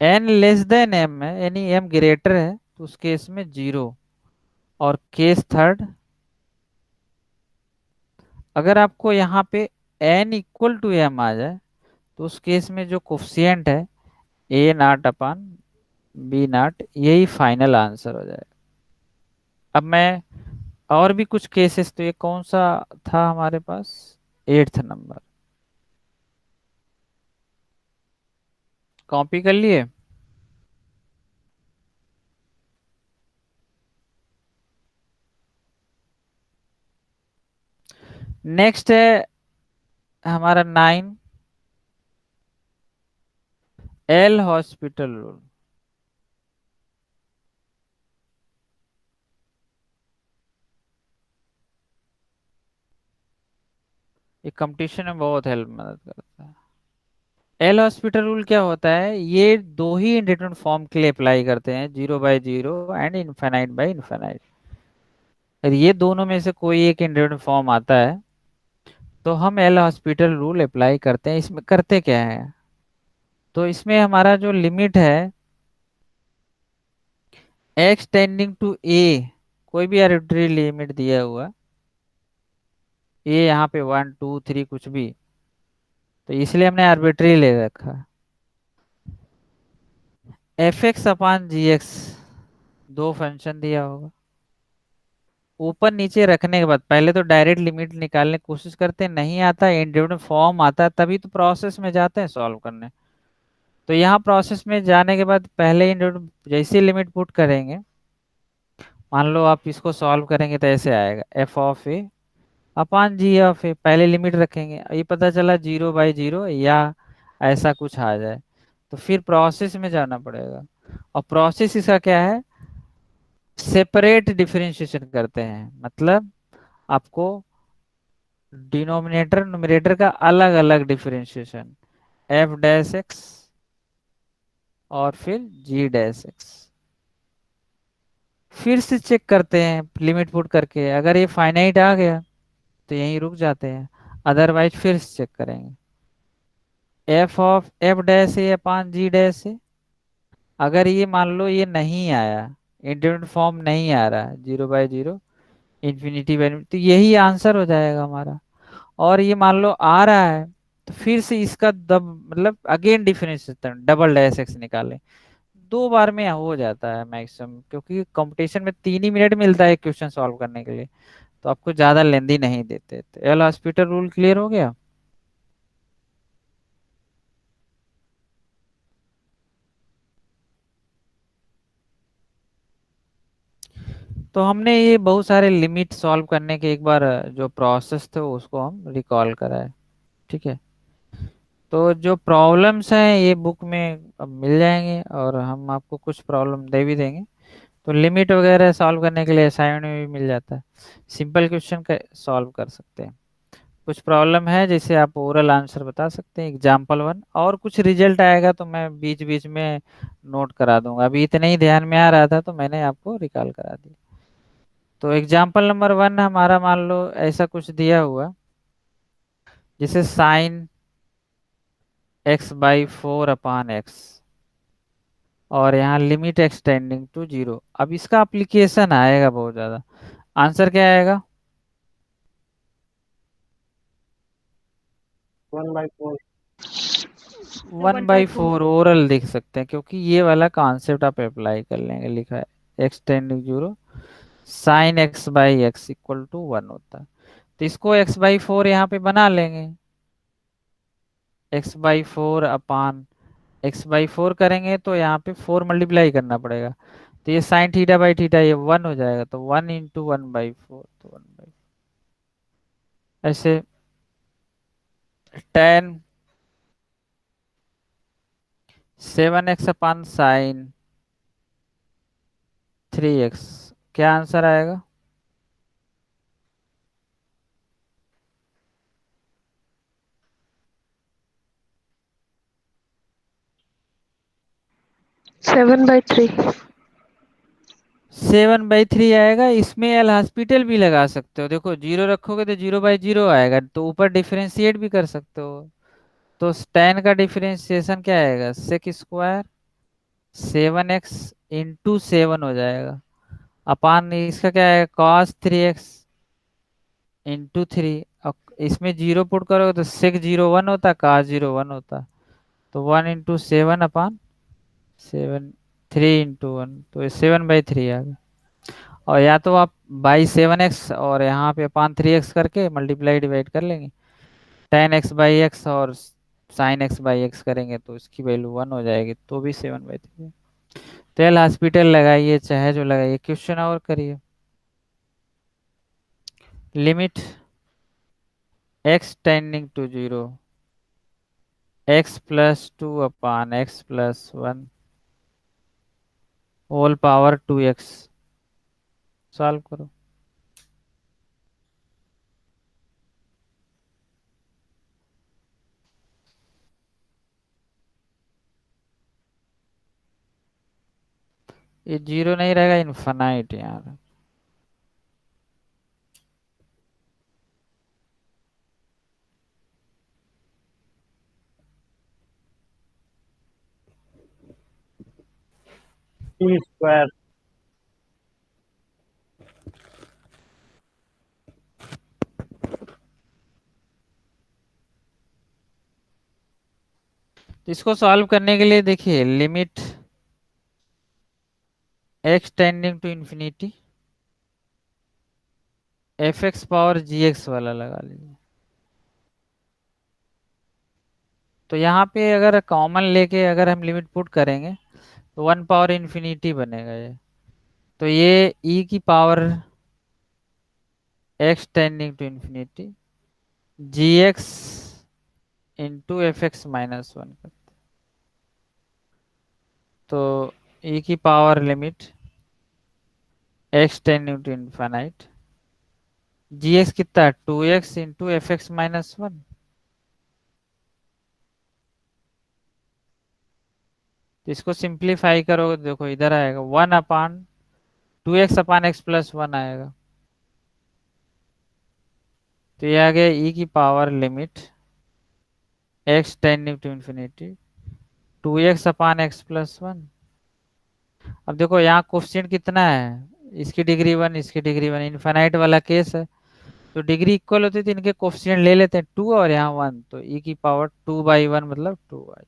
n less than m है यानी एम ग्रेटर है तो उस केस में जीरो। और केस थर्ड, अगर आपको यहाँ पे एन इक्वल टू एम आ जाए तो उस केस में जो कोफिशिएंट है ए नॉट अपन बी नॉट, यही फाइनल आंसर हो जाएगा। अब मैं और भी कुछ केसेस, तो ये कौन सा था हमारे पास, 8th नंबर, कॉपी कर लिए। नेक्स्ट है हमारा 9, एल हॉस्पिटल रूल। ये कंपटीशन में बहुत हेल्प मदद करता है। एल हॉस्पिटल रूल क्या होता है, ये दो ही इंडेटर्मिनेट फॉर्म के लिए अप्लाई करते हैं, 0/0 एंड इनफाइनाइट बाय इनफाइनाइट। और ये दोनों में से कोई एक इंडेटर्मिनेट फॉर्म आता है तो हम एल हॉस्पिटल रूल अप्लाई करते हैं। इसमें करते क्या है, तो इसमें हमारा जो लिमिट है एक्स टेंडिंग टू ए, कोई भी आर्बिट्रेरी लिमिट दिया हुआ, ए यहाँ पे 1 2 3 कुछ भी, तो इसलिए हमने आर्बिट्रेरी ले रखा। एफ एक्स अपान जी एक्स, दो फंक्शन दिया होगा, ऊपर नीचे रखने के बाद पहले तो डायरेक्ट लिमिट निकालने की कोशिश करते हैं, नहीं आता, इंडिपेंडेंट फॉर्म आता है तभी तो प्रोसेस में जाते हैं सॉल्व करने। तो यहाँ प्रोसेस में जाने के बाद पहले इंडिपेंडेंट जैसे लिमिट पुट करेंगे, मान लो आप इसको सॉल्व करेंगे तो ऐसे आएगा f of a upon g of a, पहले लिमिट रखेंगे, ये पता चला 0/0 या ऐसा कुछ आ जाए तो फिर प्रोसेस में जाना पड़ेगा। और प्रोसेस इसका क्या है, सेपरेट डिफरेंशिएशन करते हैं, मतलब आपको डिनोमिनेटर न्यूमरेटर का अलग अलग डिफरेंशिएशन, एफ डैश एक्स और फिर जी डैश एक्स। फिर से चेक करते हैं लिमिट पुट करके, अगर ये फाइनाइट आ गया तो यहीं रुक जाते हैं, अदरवाइज फिर से चेक करेंगे f of f dash a upon g dash a. अगर ये मान लो ये नहीं आया, इंडिपेंडेंट फॉर्म नहीं आ रहा, 0/0 इंफिनिटी बाय, तो यही आंसर हो जाएगा हमारा। और ये मान लो आ रहा है तो फिर से इसका दब मतलब again differentiation double dash x निकालें, 2 बार में हो जाता है मैक्सिमम, क्योंकि कंपटीशन में 3 ही मिनट मिलता है क्वेश्चन सॉल्व करने के लिए, तो आपको ज्यादा लेंदी नहीं देते। तो एल हॉस्पिटल रूल क्लियर हो गया। तो हमने ये बहुत सारे लिमिट सॉल्व करने के एक बार जो प्रोसेस थे उसको हम रिकॉल कराए, ठीक है। तो जो प्रॉब्लम्स हैं ये बुक में अब मिल जाएंगे और हम आपको कुछ प्रॉब्लम दे भी देंगे। तो लिमिट वगैरह सॉल्व करने के लिए असाइनमेंट में भी मिल जाता है, सिंपल क्वेश्चन का सॉल्व कर सकते हैं। कुछ प्रॉब्लम है जैसे आप ओरल आंसर बता सकते हैं एग्जाम्पल 1, और कुछ रिजल्ट आएगा तो मैं बीच बीच में नोट करा दूंगा, अभी इतना ही ध्यान में आ रहा था तो मैंने आपको रिकॉल करा दिया। तो एग्जाम्पल नंबर 1 हमारा मान लो ऐसा कुछ दिया हुआ, जैसे साइन x/4 अपान एक्स, और यहाँ लिमिट एक्सटेंडिंग टू 0। अब इसका एप्लीकेशन आएगा बहुत ज्यादा, आंसर क्या आएगा, 1/4। 1/4 ओरल लिख सकते हैं, क्योंकि ये वाला कॉन्सेप्ट आप अप्लाई कर लेंगे, लिखा है extending 0 sign x/x equal to 1 होता है, तो इसको x/4 यहाँ पे बना लेंगे, x/4 अपान x/4 करेंगे तो यहाँ पे 4 मल्टीप्लाई करना पड़ेगा, तो ये साइन थीटा/थीटा ये 1 हो जाएगा, तो 1 इंटू 1/4, तो 1/4 ऐसे 10 7x अपान साइन 3x, क्या आंसर आएगा, Seven by three. 7/3 आएगा। इसमें एल हॉस्पिटल भी लगा सकते हो, देखो जीरो रखोगे तो 0/0 आएगा, तो ऊपर डिफरेंशिएट भी कर सकते हो। तो tan का डिफरेंशिएशन क्या आएगा, सेक स्क्वायर 7x इंटू 7 हो जाएगा, अपान इसका क्या है cos 3x इंटू 3। अब इसमें जीरो पुट करोगे तो सेक 0 1 होता, cos 0 1 होता, तो 1 इंटू 7 अपान 7, 3 इंटू 1, तो ये 7/3 आ गया। और या तो आप बाई 7x और यहाँ पे अपान 3x करके मल्टीप्लाई डिवाइड कर लेंगे, tan x/x और sin x/x करेंगे तो इसकी वैल्यू 1 हो जाएगी, तो भी 7/3। तो एल हॉस्पिटल लगाइए चाहे जो लगाइए। क्वेश्चन और करिए। Limit x tending to 0 x+2 upon x+1 whole power 2x। Solve करो। ये जीरो नहीं रहेगा, इनफाइनाइट यार। स्क्वायर। इसको सॉल्व करने के लिए देखिए, limit x tending to infinity fx power gx वाला लगा लीजिए। तो यहाँ पे अगर कॉमन लेके अगर हम लिमिट पुट करेंगे तो 1 पावर इंफिनिटी बनेगा ये। तो ये e की power x tending to infinity gx into fx-1 करते, तो e की power limit x tending to infinite gx कितना है 2x इंटू fx-1। तो इसको सिंप्लीफाई करोगे तो देखो इधर आएगा 1/2x/x+1 आएगा। तो ये आ गया e की power limit x tending to infinity 2x/x+1। अब देखो यहाँ कोफिशिएंट कितना है, इसकी डिग्री 1 इसकी डिग्री 1, इनफाइनाइट वाला केस है, तो डिग्री इक्वल होती है तो इनके कोफिशिएंट ले लेते हैं 2 और यहाँ 1, तो e की पावर 2/1 मतलब 2 आई।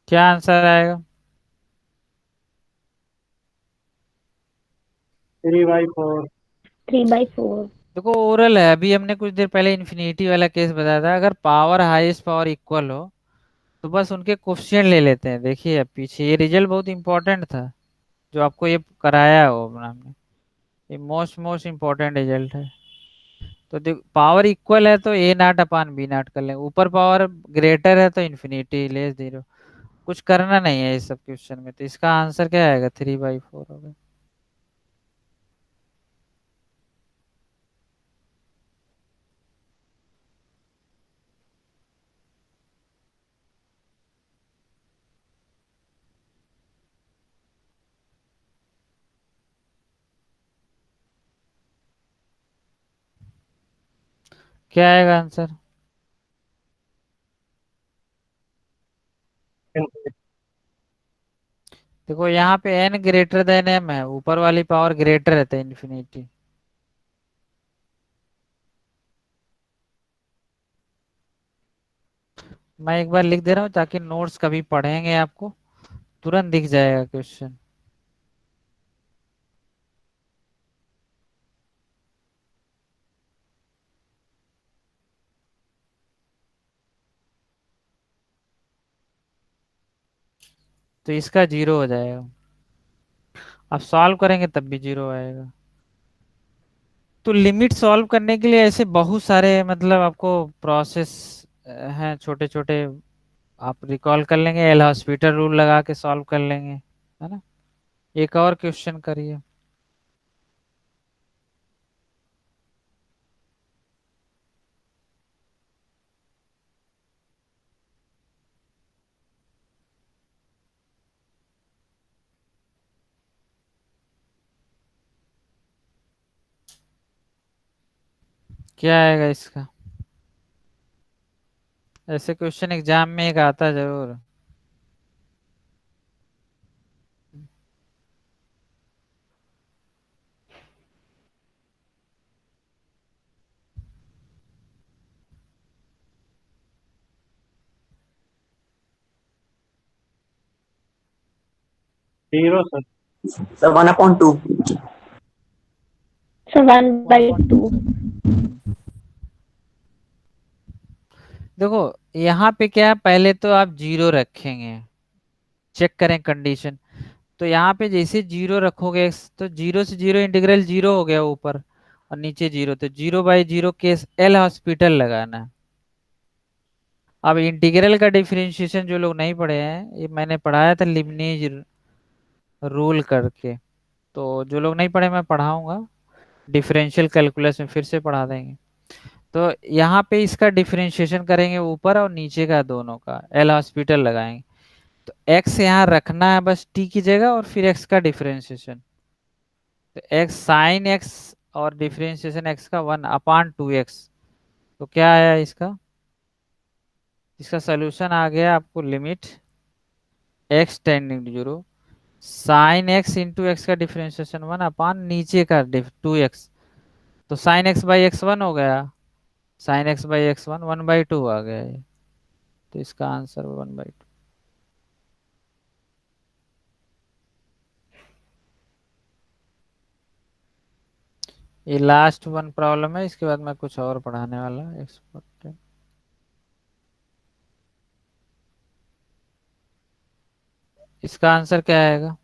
क्या आंसर आएगा? 3/4। 3/4। देखो ओरल है, अभी हमने कुछ देर पहले इन्फिनिटी वाला केस बताया था, अगर पावर हाईएस्ट पावर इक्वल हो तो बस उनके कोफिशिएंट ले लेते हैं। देखिए अब पीछे ये रिजल्ट बहुत इंपॉर्टेंट था जो आपको ये कराया हो हमने, ये मोस्ट इम्पोर्टेंट रिजल्ट है। तो देखो पावर इक्वल है तो a0/b0 कर लें, ऊपर पावर ग्रेटर है तो इन्फिनिटी लेस 0। कुछ करना नहीं है इस सब क्वेश्चन में, तो इसका आंसर क्या आएगा 3/4 होगा। क्या आएगा आंसर? देखो यहाँ पे n ग्रेटर देन m है, ऊपर वाली पावर ग्रेटर रहता है इन्फिनिटी। मैं एक बार लिख दे रहा हूँ ताकि नोट्स कभी पढ़ेंगे आपको तुरंत दिख जाएगा क्वेश्चन। तो इसका 0 हो जाएगा, आप सॉल्व करेंगे तब भी 0 आएगा। तो लिमिट सॉल्व करने के लिए ऐसे बहुत सारे मतलब आपको प्रोसेस हैं छोटे छोटे, आप रिकॉल कर लेंगे, एल हॉस्पिटल रूल लगा के सॉल्व कर लेंगे, है ना। एक और क्वेश्चन करिए। क्या आएगा इसका? ऐसे क्वेश्चन एग्जाम में एक आता जरूर। 0 सर। सर 1/2। So 1/2. देखो यहाँ पे क्या है, पहले तो आप जीरो रखेंगे, चेक करें कंडीशन। तो यहाँ पे जैसे जीरो रखोगे तो जीरो से जीरो इंटीग्रल जीरो हो गया ऊपर, और नीचे जीरो, तो 0/0 केस एल हॉस्पिटल लगाना है। अब इंटीग्रल का डिफरेंशिएशन जो लोग नहीं पढ़े हैं, ये मैंने पढ़ाया था लिबनीज रूल करके, तो जो लोग नहीं पढ़े मैं पढ़ाऊंगा, डिफरेंशियल कैलकुलस में फिर से पढ़ा देंगे। तो यहाँ पे इसका डिफरेंशिएशन करेंगे ऊपर और नीचे का दोनों का, एल हॉस्पिटल लगाएंगे। तो एक्स यहाँ रखना है बस टी की जगह, और फिर एक्स का डिफरेंशिएशन, तो एक्स साइन एक्स और डिफरेंशिएशन एक्स का 1/2x। तो क्या आया इसका? इसका सोल्यूशन आ गया आपको, limit x tending to zero, sine x into x का डिफरेंशिएशन 1 नीचे का 2x, तो साइन एक्स बाई एक्स 1 हो गया, साइन एक्स बाई एक्स 1/2 आ गया ये। तो इसका आंसर 1/2। ये लास्ट वन प्रॉब्लम है, इसके बाद मैं कुछ और पढ़ाने वाला एक्सपर्ट। इसका आंसर क्या आएगा?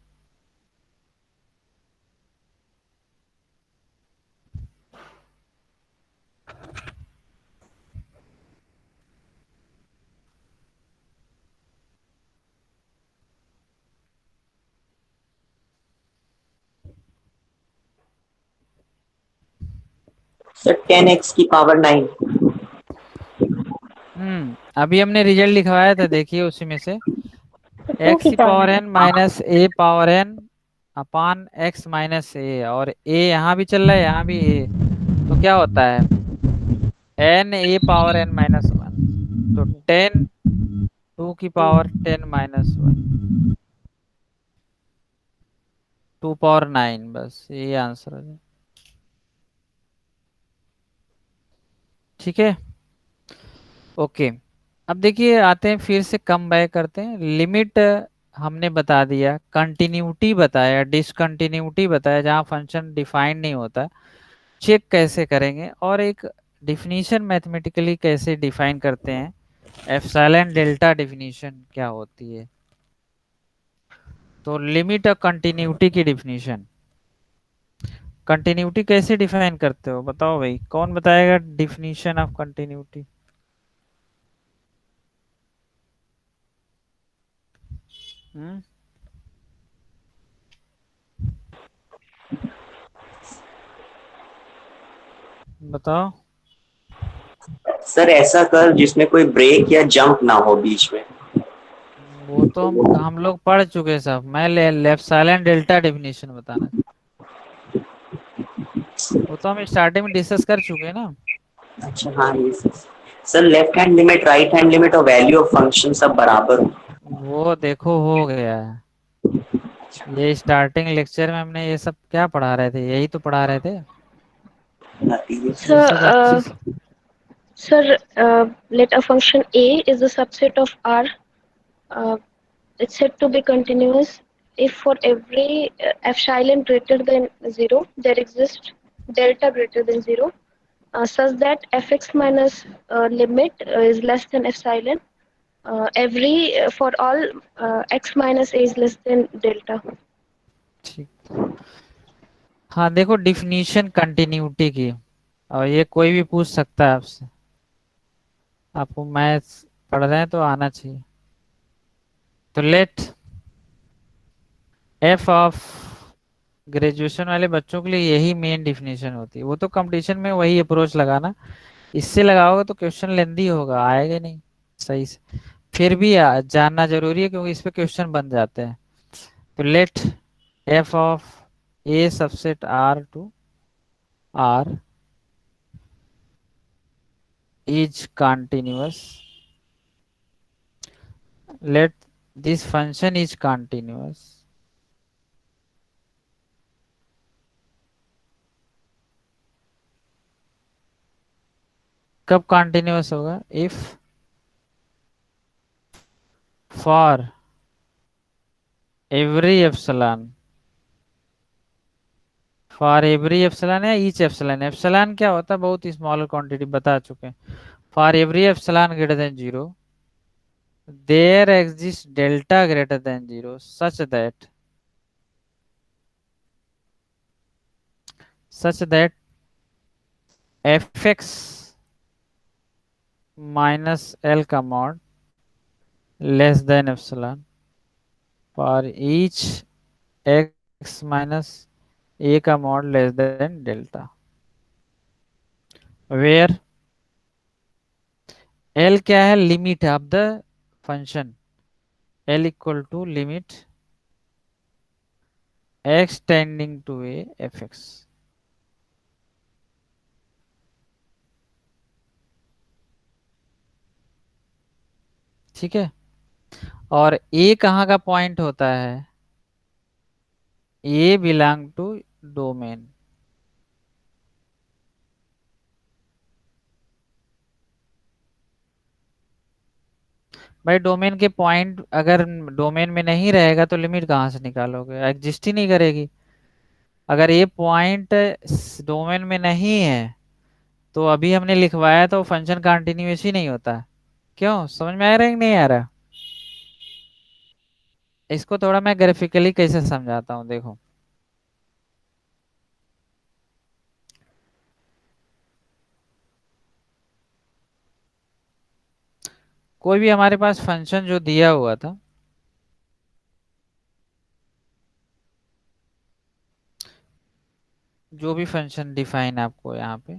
सर 10x की पावर 9। अभी हमने रिजल्ट लिखवाया था, देखिए उसी में से So 2 एक्स की पावर पावर एन माइनस ए पावर एन अपान एक्स माइनस ए, और ए यहाँ भी चल रहा है, यहाँ भी ए, तो क्या होता है, n a power n minus one, तो 10 2 की पावर 10 - 1, 2 पावर 9, बस ये आंसर है। ठीक है, ओके। अब देखिए आते हैं, फिर से कम बैक करते हैं। लिमिट हमने बता दिया, कंटिन्यूटी बताया, डिसकंटिन्यूटी बताया, जहाँ फंक्शन डिफाइन नहीं होता चेक कैसे करेंगे, और एक डिफिनीशन मैथमेटिकली कैसे डिफाइन करते हैं, एप्सिलॉन डेल्टा डिफिनीशन क्या होती है। तो लिमिट और कंटिन्यूटी की डिफिनीशन, कंटिन्यूटी कैसे डिफाइन करते हो बताओ भाई, कौन बताएगा डिफिनीशन ऑफ कंटिन्यूटी? हम्म, बताओ। सर ऐसा कर जिसमें कोई ब्रेक या जंप ना हो बीच में। वो तो हम लोग पढ़ चुके सब, मैं लेफ्ट साइलेंट डेल्टा डेफिनेशन बताना, वो तो हम स्टार्टिंग में डिस्कस कर चुके हैं ना। अच्छा हाँ ये sir left hand limit right hand limit और वैल्यू ऑफ फंक्शन सब बराबर हो। वो देखो हो गया है, ये स्टार्टिंग लेक्चर में हमने ये सब क्या पढ़ा रहे थे, यही तो पढ़ा रहे थे, ये Sir, सब अच्छे से। let a function A is a subset of R. Uh, it's said to be continuous if for every epsilon greater than 0, there exists delta greater than 0, such that fx minus limit is less than epsilon. Every for all x minus a is less than delta. ठीक, हाँ देखो डिफिनीशन कंटिन्यूटी की, और ये कोई भी पूछ सकता है आपसे, आपको मैथ्स पढ़ रहे हैं तो आना चाहिए। तो लेट एफ ऑफ ग्रेजुएशन वाले बच्चों के लिए यही मेन डिफिनेशन होती है। वो तो कंपटीशन में वही अप्रोच लगाना, इससे लगाओगे तो क्वेश्चन लेंदी होगा, आएगा नहीं सही से। फिर भी जानना जरूरी है क्योंकि इस पे क्वेश्चन बन जाते हैं। तो let f of a subset R to R is continuous, let this function is continuous कब कंटिन्यूअस होगा? If for every epsilon, for every epsilon या ईच एप्सिलॉन। एप्सिलॉन क्या होता है? बहुत स्मॉल क्वांटिटी, बता चुके हैं। For every epsilon greater than zero there exist delta greater than zero such that fx minus l का mod less than epsilon for each x minus a का mod less than delta, where l क्या है? Limit of the function, l equal to limit x tending to a fx। ठीक है। और a कहाँ का पॉइंट होता है? a belong to domain. भाई डोमेन के पॉइंट अगर डोमेन में नहीं रहेगा तो लिमिट कहाँ से निकालोगे? एग्जिस्ट ही नहीं करेगी। अगर ये पॉइंट डोमेन में नहीं है तो अभी हमने लिखवाया तो फंक्शन कंटिन्यूअस ही नहीं होता। क्यों? समझ में आ रहा है कि नहीं आ रहा? इसको थोड़ा मैं ग्राफिकली कैसे समझाता हूँ, देखो। कोई भी हमारे पास फंक्शन जो दिया हुआ था, जो भी फंक्शन डिफाइन आपको यहाँ पे,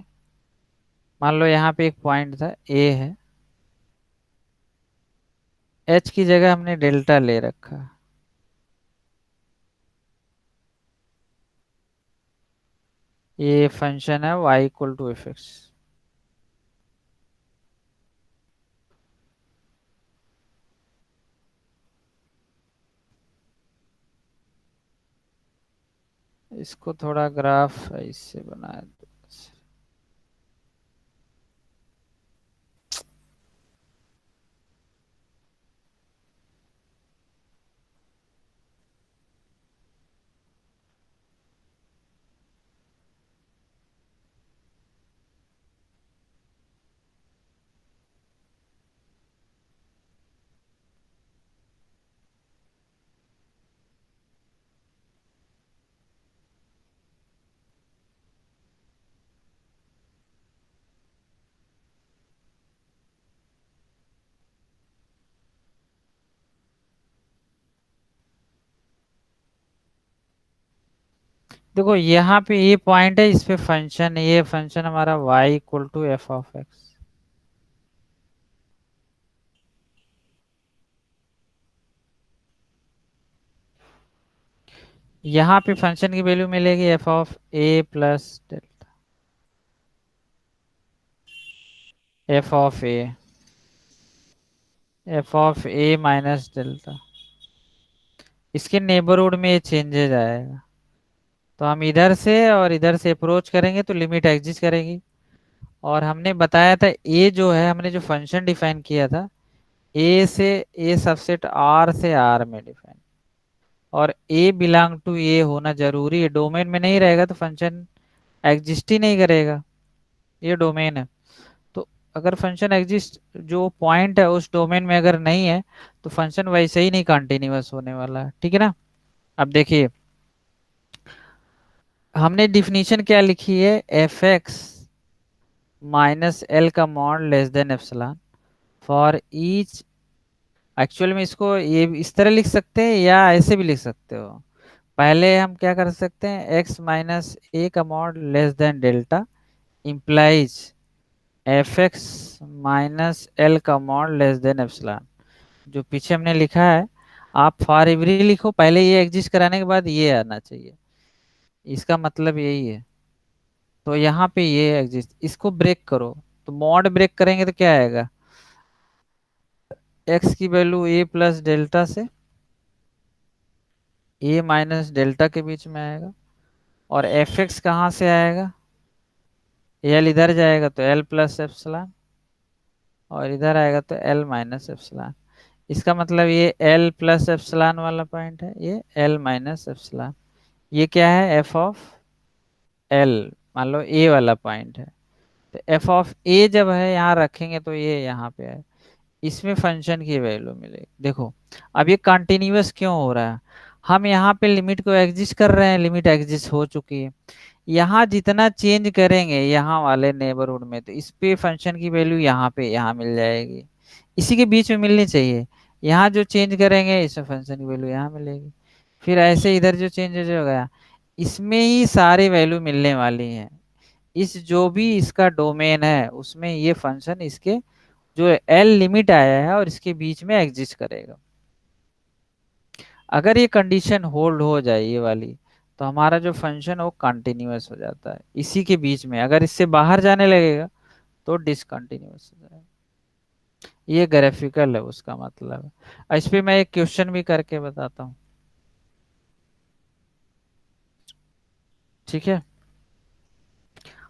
मान लो यहाँ पे एक पॉइंट था ए है, एच की जगह हमने डेल्टा ले रखा, ये फंक्शन है y equal to F x. इसको थोड़ा ग्राफ इससे बनाया दो। देखो यहाँ पे ये पॉइंट है, इस पे फंक्शन, ये फंक्शन हमारा y equal to f of x. यहाँ पे फंक्शन की वैल्यू मिलेगी f of a plus delta, f of a, f of a minus delta. इसके नेबरहुड में ये चेंजेज आएगा, तो हम इधर से और इधर से अप्रोच करेंगे तो लिमिट एग्जिस्ट करेगी। और हमने बताया था ए जो है, हमने जो फंक्शन डिफाइन किया था, ए से ए सबसेट आर से आर में डिफाइन, और ए बिलोंग टू ए होना जरूरी है। डोमेन में नहीं रहेगा तो फंक्शन एग्जिस्ट ही नहीं करेगा, ये डोमेन है। तो अगर फंक्शन एग्जिस्ट, जो पॉइंट है उस डोमेन में अगर नहीं है तो फंक्शन वैसे ही नहीं कंटिन्यूअस होने वाला है। ठीक है ना? अब देखिए हमने डिफिनीशन क्या लिखी है, एफ एक्स माइनस एल का mod less than epsilon for each actual में इसको ये इस तरह लिख सकते हैं या ऐसे भी लिख सकते हो। पहले हम क्या कर सकते हैं, एक्स माइनस ए का mod less than delta implies F x minus L का मॉड लेस देन एप्सिलॉन। जो पीछे हमने लिखा है, आप फॉर एवरी लिखो, पहले ये एग्जिस्ट कराने के बाद ये आना चाहिए, इसका मतलब यही है। तो यहाँ पे ये एग्जिस्ट, इसको ब्रेक करो, तो मॉड ब्रेक करेंगे तो क्या आएगा, एक्स की वैल्यू ए प्लस डेल्टा से ए माइनस डेल्टा के बीच में आएगा, और एफ एक्स कहाँ से आएगा, एल इधर जाएगा तो एल प्लस एप्सिलॉन, और इधर आएगा तो एल माइनस एप्सिलॉन। इसका मतलब ये एल प्लस एप्सिलॉन वाला पॉइंट है, ये एल माइनस एप्सिलॉन। ये क्या है, एफ ऑफ एल, मान लो ए वाला पॉइंट है, तो एफ ऑफ ए जब है यहाँ रखेंगे तो ये यहाँ पे है, इसमें फंक्शन की वैल्यू मिलेगी। देखो अब ये कंटिन्यूअस क्यों हो रहा है, हम यहाँ पे लिमिट को एग्जिस्ट कर रहे हैं, लिमिट एग्जिस्ट हो चुकी है, यहाँ जितना चेंज करेंगे यहाँ वाले नेबरहुड में, तो इस पे फंक्शन की वैल्यू यहाँ पे यहाँ मिल जाएगी, इसी के बीच में मिलनी चाहिए। यहाँ जो चेंज करेंगे इसमें फंक्शन की वैल्यू यहाँ मिलेगी, फिर ऐसे इधर जो चेंज हो गया, इसमें ही सारी वैल्यू मिलने वाली है। इस जो भी इसका डोमेन है उसमें ये फंक्शन इसके जो एल लिमिट आया है और इसके बीच में एग्जिस्ट करेगा। अगर ये कंडीशन होल्ड हो जाए ये वाली, तो हमारा जो फंक्शन है वो कंटिन्यूअस हो जाता है इसी के बीच में, अगर इससे बाहर जाने लगेगा तो डिसकंटिन्यूअस हो जाएगा। ये ग्राफिकल है उसका मतलब है। इस पे मैं एक क्वेश्चन भी करके बताता हूँ, ठीक है।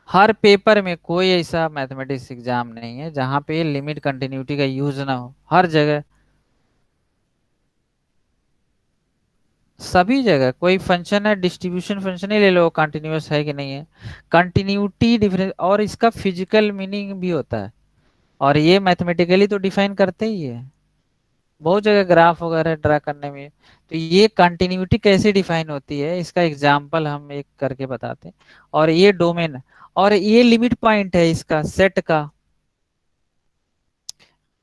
हर पेपर में कोई ऐसा मैथमेटिक्स एग्जाम नहीं है जहां पे लिमिट कंटिन्यूटी का यूज ना हो, हर जगह सभी जगह कोई फंक्शन है, डिस्ट्रीब्यूशन फंक्शन ही ले लो, कंटिन्यूअस है कि नहीं है, कंटिन्यूटी डिफरेंस, और इसका फिजिकल मीनिंग भी होता है, और ये मैथमेटिकली तो डिफाइन करते ही है बहुत जगह ग्राफ वगैरह ड्रा करने में। तो ये कंटिन्यूटी कैसे डिफाइन होती है इसका एग्जांपल हम एक करके बताते हैं। और ये डोमेन, और ये लिमिट पॉइंट है इसका सेट का,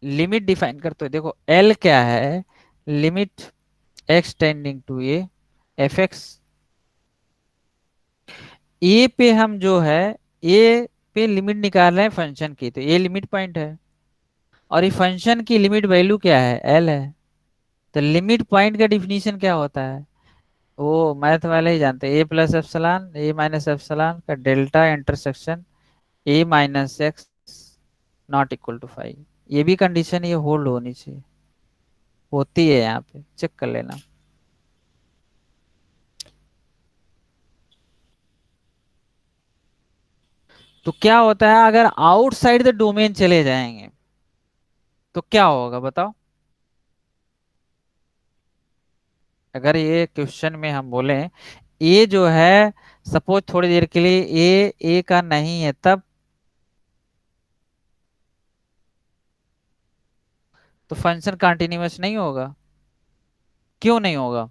लिमिट डिफाइन करते हो। देखो एल क्या है, limit x tending to A F x, a पे हम जो है ए पे लिमिट निकाल रहे हैं फंक्शन की, तो ये लिमिट पॉइंट है, और ये फंक्शन की लिमिट वैल्यू क्या है, एल है। तो लिमिट पॉइंट का डिफिनीशन क्या होता है, वो मैथ वाले ही जानते हैं, a plus epsilon a minus epsilon का delta intersection a minus x not equal to 5। ये भी कंडीशन ये होल्ड होनी चाहिए, होती है, यहाँ पे चेक कर लेना। तो क्या होता है अगर आउटसाइड द डोमेन चले जाएंगे तो क्या होगा बताओ। अगर ये क्वेश्चन में हम बोले ए जो है, सपोज थोड़ी देर के लिए ए का नहीं है, तब तो फंक्शन कंटिन्यूअस नहीं होगा। क्यों नहीं होगा,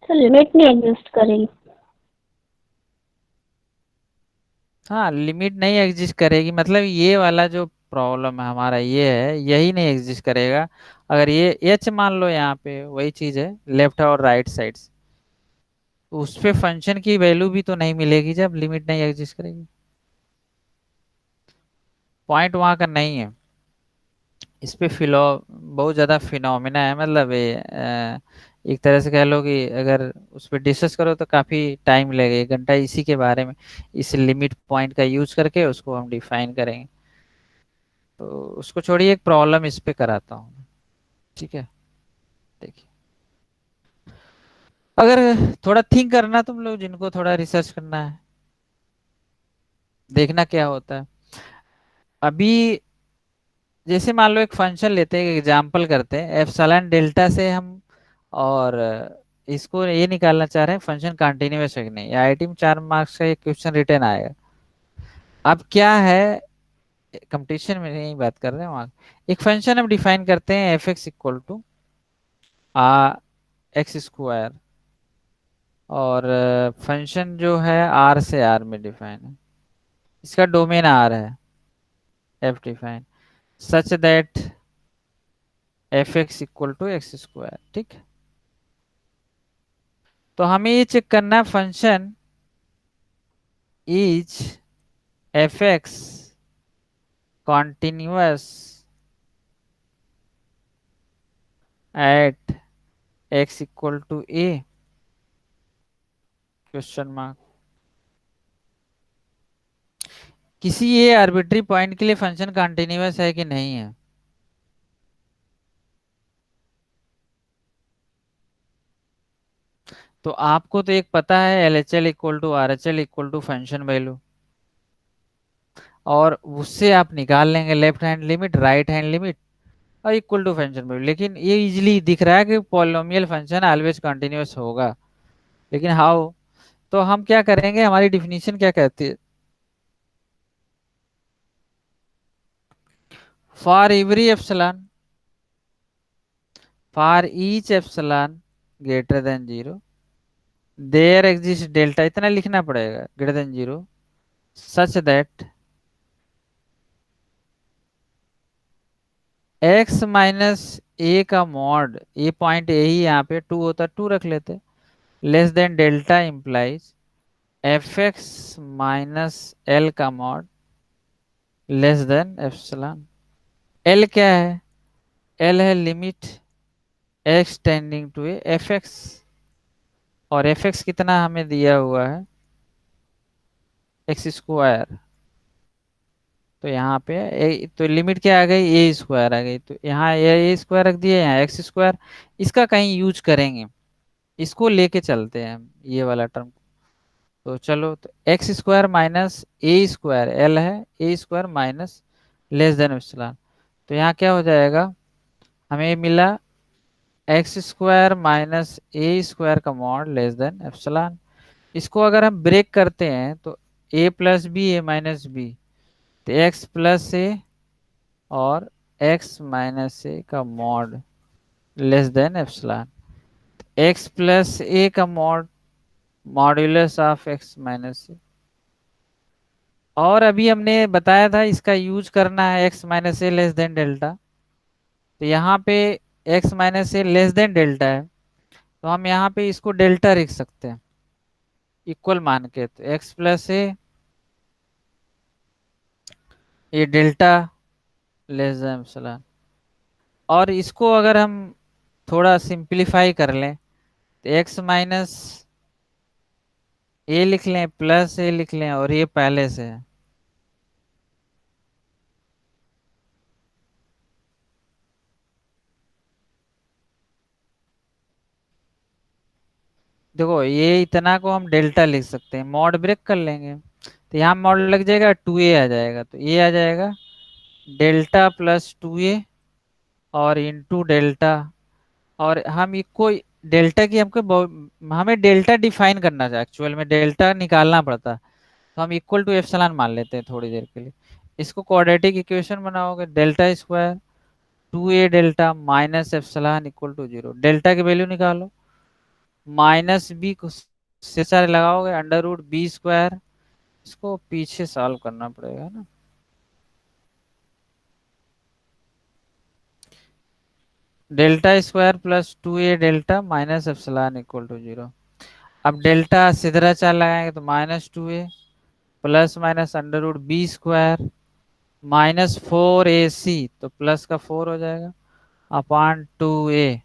सर लिमिट नहीं एग्जिस्ट करेगी। हाँ लिमिट नहीं एग्जिस्ट करेगी, मतलब ये वाला जो प्रॉब्लम है हमारा ये है, यही नहीं एग्जिस्ट करेगा। अगर ये एच मान लो, यहाँ पे वही चीज है लेफ्ट और राइट साइड, तो उस पे फंक्शन की वैल्यू भी तो नहीं मिलेगी जब लिमिट नहीं एग्जिस्ट करेगी। पॉइंट वहां का नहीं है, इस पे फिलो बहुत ज्यादा फिनोमिना है, मतलब ये एक तरह से कह लो कि अगर उस पर डिस्कस करो तो काफी टाइम लगेगा, 1 घंटा इसी के बारे में, इस लिमिट पॉइंट का यूज करके उसको हम डिफाइन करेंगे। तो उसको छोड़िए, एक प्रॉब्लम इस पे कराता हूँ, ठीक है। देखिए अगर थोड़ा थिंक करना तुम लोग, जिनको थोड़ा रिसर्च करना है, देखना क्या होता है। अभी जैसे मान लो एक फंक्शन लेते हैं, एग्जांपल करते हैं एप्सिलॉन डेल्टा से हम, और इसको ये निकालना चाह रहे हैं फंक्शन कंटिन्यूअस है कि नहीं। आईआईटी में 4 मार्क्स का एक क्वेश्चन रिटर्न आएगा। अब क्या है, कंपटीशन में नहीं बात कर रहे हैं, वहाँ एक फंक्शन हम डिफाइन करते हैं एफ एक्स इक्वल टू आ एक्स स्क्वायर, और फंक्शन जो है आर से आर में डिफाइन है, इसका डोमेन आर है, f define such that f x equal to x square. ठीक, तो हमें ये चेक करना है function is f x continuous at x equal to a, question mark. किसी ये आर्बिट्री पॉइंट के लिए फंक्शन कंटिन्यूअस है कि नहीं है? तो आपको तो एक पता है L H L equal to R H L equal to function value, और उससे आप निकाल लेंगे left hand limit right hand limit और इक्वल टू फंक्शन वैल्यू। लेकिन ये इजीली दिख रहा है कि पॉलिनोमियल फंक्शन ऑलवेज कंटिन्यूअस होगा, लेकिन हाउ? तो हम क्या करेंगे, हमारी डिफिनीशन क्या कहती है, for every epsilon, for each epsilon greater than 0 there exist delta, इतना लिखना पड़ेगा, greater than 0 such that x minus a का मॉड, ये पॉइंट ए ही यहाँ पे 2 होता, 2 रख लेते, less than delta implies f x minus L का mod less than epsilon. L क्या है? एल है limit x tending to A F x, और एफ एक्स कितना हमें दिया हुआ है, एक्स स्क्वायर। तो यहाँ पे तो लिमिट क्या आ गई, ए स्क्वायर आ गई, तो यहाँ ए स्क्वायर रख दिया, यहाँ एक्स स्क्वायर। इसका कहीं यूज करेंगे, इसको लेके चलते हैं हम ये वाला टर्म। तो चलो, तो x square minus a square, L है a square minus less than epsilon. तो यहाँ क्या हो जाएगा, हमें मिला x square minus a square का मॉड लेस देन एप्सिलॉन। इसको अगर हम ब्रेक करते हैं तो a plus b a minus b, तो एक्स प्लस ए और एक्स माइनस ए का mod less than epsilon. X plus a का mod modulus of x minus ए, और अभी हमने बताया था इसका यूज करना है एक्स माइनस ए लेस देन डेल्टा। तो यहाँ पे एक्स माइनस ए लेस देन डेल्टा है, तो हम यहाँ पे इसको डेल्टा लिख सकते हैं इक्वल मान के, तो एक्स प्लस ए ये डेल्टा लेस देन एप्सिलॉन। और इसको अगर हम थोड़ा सिंप्लीफाई कर लें तो एक्स माइनस ए लिख लें प्लस ए लिख लें, और ये पहले से है। देखो ये इतना को हम डेल्टा लिख सकते हैं, मॉड ब्रेक कर लेंगे तो यहाँ मॉड लग जाएगा 2a आ जाएगा, तो ये आ जाएगा डेल्टा प्लस 2a और इंटू डेल्टा। और हम इसको डेल्टा की हमें डेल्टा डिफाइन करना था, एक्चुअल में डेल्टा निकालना पड़ता, तो हम इक्वल टू एप्सिलॉन मान लेते हैं थोड़ी देर के लिए। इसको क्वाड्रेटिक इक्वेशन बनाओगे, delta square 2a delta minus epsilon equal to 0, delta की वैल्यू निकालो, माइनस बी को से सारे लगाओगे अंडर रूट बी स्क्वायर, इसको पीछे सॉल्व करना पड़ेगा ना। Delta square plus 2a delta minus epsilon equal to 0। अब डेल्टा सीधा चार लगाएंगे तो minus 2a plus minus under root b square minus 4ac, तो प्लस का 4 हो जाएगा अपॉन 2a,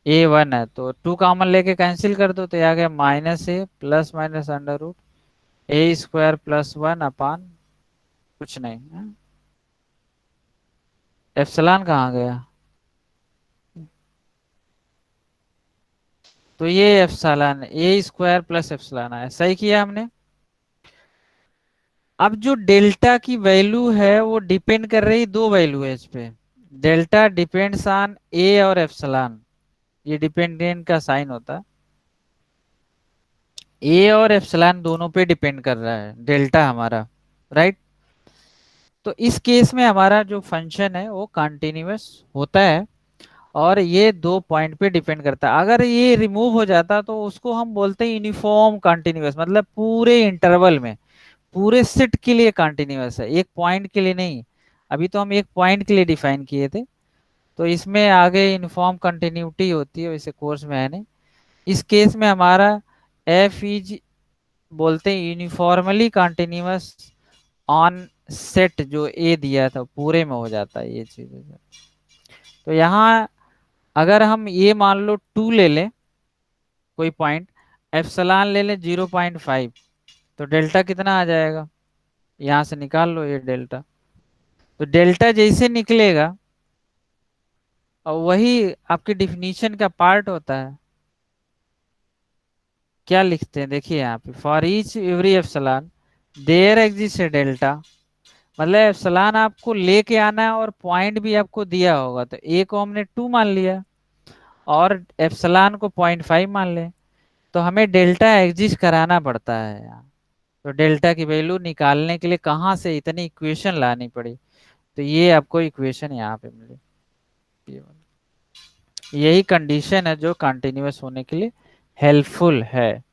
ए 1 है तो 2 कॉमन लेके कैंसिल कर दो, तो ये आ गया माइनस ए प्लस माइनस अंडर रूट ए स्क्वायर प्लस 1 अपॉन कुछ नहीं है? एप्सिलॉन कहाँ गया? तो ये एप्सिलॉन ए स्क्वायर प्लस एप्सिलॉन आया, सही किया हमने। अब जो डेल्टा की वैल्यू है वो डिपेंड कर रही दो वैल्यू है इस पे, डेल्टा डिपेंड्स ऑन ए और एप्सिलॉन, ये डिपेंडेंट का साइन होता है, ए और एप्सिलॉन दोनों पे डिपेंड कर रहा है डेल्टा हमारा, राइट। तो इस केस में हमारा जो फंक्शन है वो कंटिन्यूअस होता है, और ये 2 पॉइंट पे डिपेंड करता है। अगर ये रिमूव हो जाता तो उसको हम बोलते हैं यूनिफॉर्म कंटिन्यूअस, मतलब पूरे इंटरवल में, पूरे सेट के लिए कंटिन्यूअस है, एक पॉइंट के लिए नहीं। अभी तो हम एक पॉइंट के लिए डिफाइन किए थे, तो इसमें आगे यूनिफॉर्म कंटिन्यूटी होती है, वैसे कोर्स में है नहीं। इस केस में हमारा एफ इज बोलते हैं यूनिफॉर्मली कंटिन्यूअस ऑन सेट, जो ए दिया था पूरे में हो जाता है ये चीज। तो यहाँ अगर हम ये मान लो 2 ले लें कोई पॉइंट, एप्सिलॉन ले लें 0.5, तो डेल्टा कितना आ जाएगा, यहाँ से निकाल लो ये डेल्टा। तो डेल्टा जैसे निकलेगा और वही आपके डिफिनीशन का पार्ट होता है। क्या लिखते हैं देखिए यहाँ पे, for each every epsilon there exist a delta, मतलब एप्सिलॉन आपको लेके आना है और पॉइंट भी आपको दिया होगा। तो ए को हमने 2 मान लिया और एप्सिलॉन को 0.5 मान ले, तो हमें डेल्टा एग्जिस्ट कराना पड़ता है यहाँ। तो डेल्टा की वैल्यू निकालने के लिए कहाँ से इतनी इक्वेशन लानी पड़ी, तो ये आपको इक्वेशन यहाँ पे मिली। ये वाली। यही कंडीशन है जो कंटिन्यूअस होने के लिए हेल्पफुल है।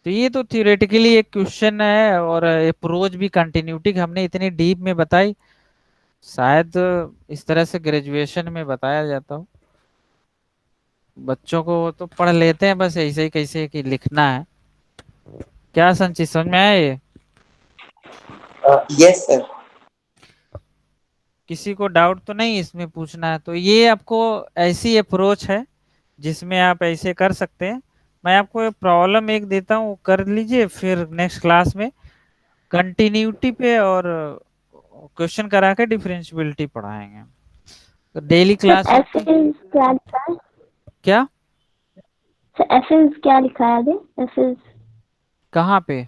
तो ये तो थियोरेटिकली एक क्वेश्चन है, और अप्रोच भी कंटिन्यूटी की हमने इतनी डीप में बताई, शायद इस तरह से ग्रेजुएशन में बताया जाता हो। बच्चों को तो पढ़ लेते हैं बस ऐसे ही कैसे कि लिखना है। क्या संचित, समझ में आया ये? Yes sir. किसी को डाउट तो नहीं इसमें पूछना है? तो ये आपको ऐसी अप्रोच है जिसमें आप ऐसे कर सकते हैं। मैं आपको एक प्रॉब्लम एक देता हूँ, कर लीजिए, फिर नेक्स्ट क्लास में कंटिन्यूटी पे और क्वेश्चन करा के डिफरेंशियबिलिटी पढ़ाएंगे। तो डेली सर क्लास होती एफिल्स क्या लिखा है? क्या? सर एफिल्स क्या लिखा है आगे? एफिल्स कहाँ पे?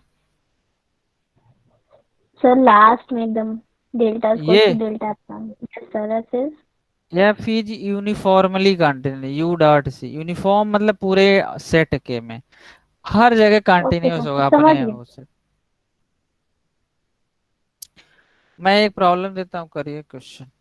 सर लास्ट में एकदम, डेल्टा इक्वल ये to delta epsilon. Yes sir एफिल्स। F is uniformly continue, u dot c, uniform मतलब पूरे सेट के में हर जगह ओके कंटिन्यूस सर होगा समझ अपने गए। वो से। मैं एक प्रॉब्लम देता हूँ, करिए क्वेश्चन।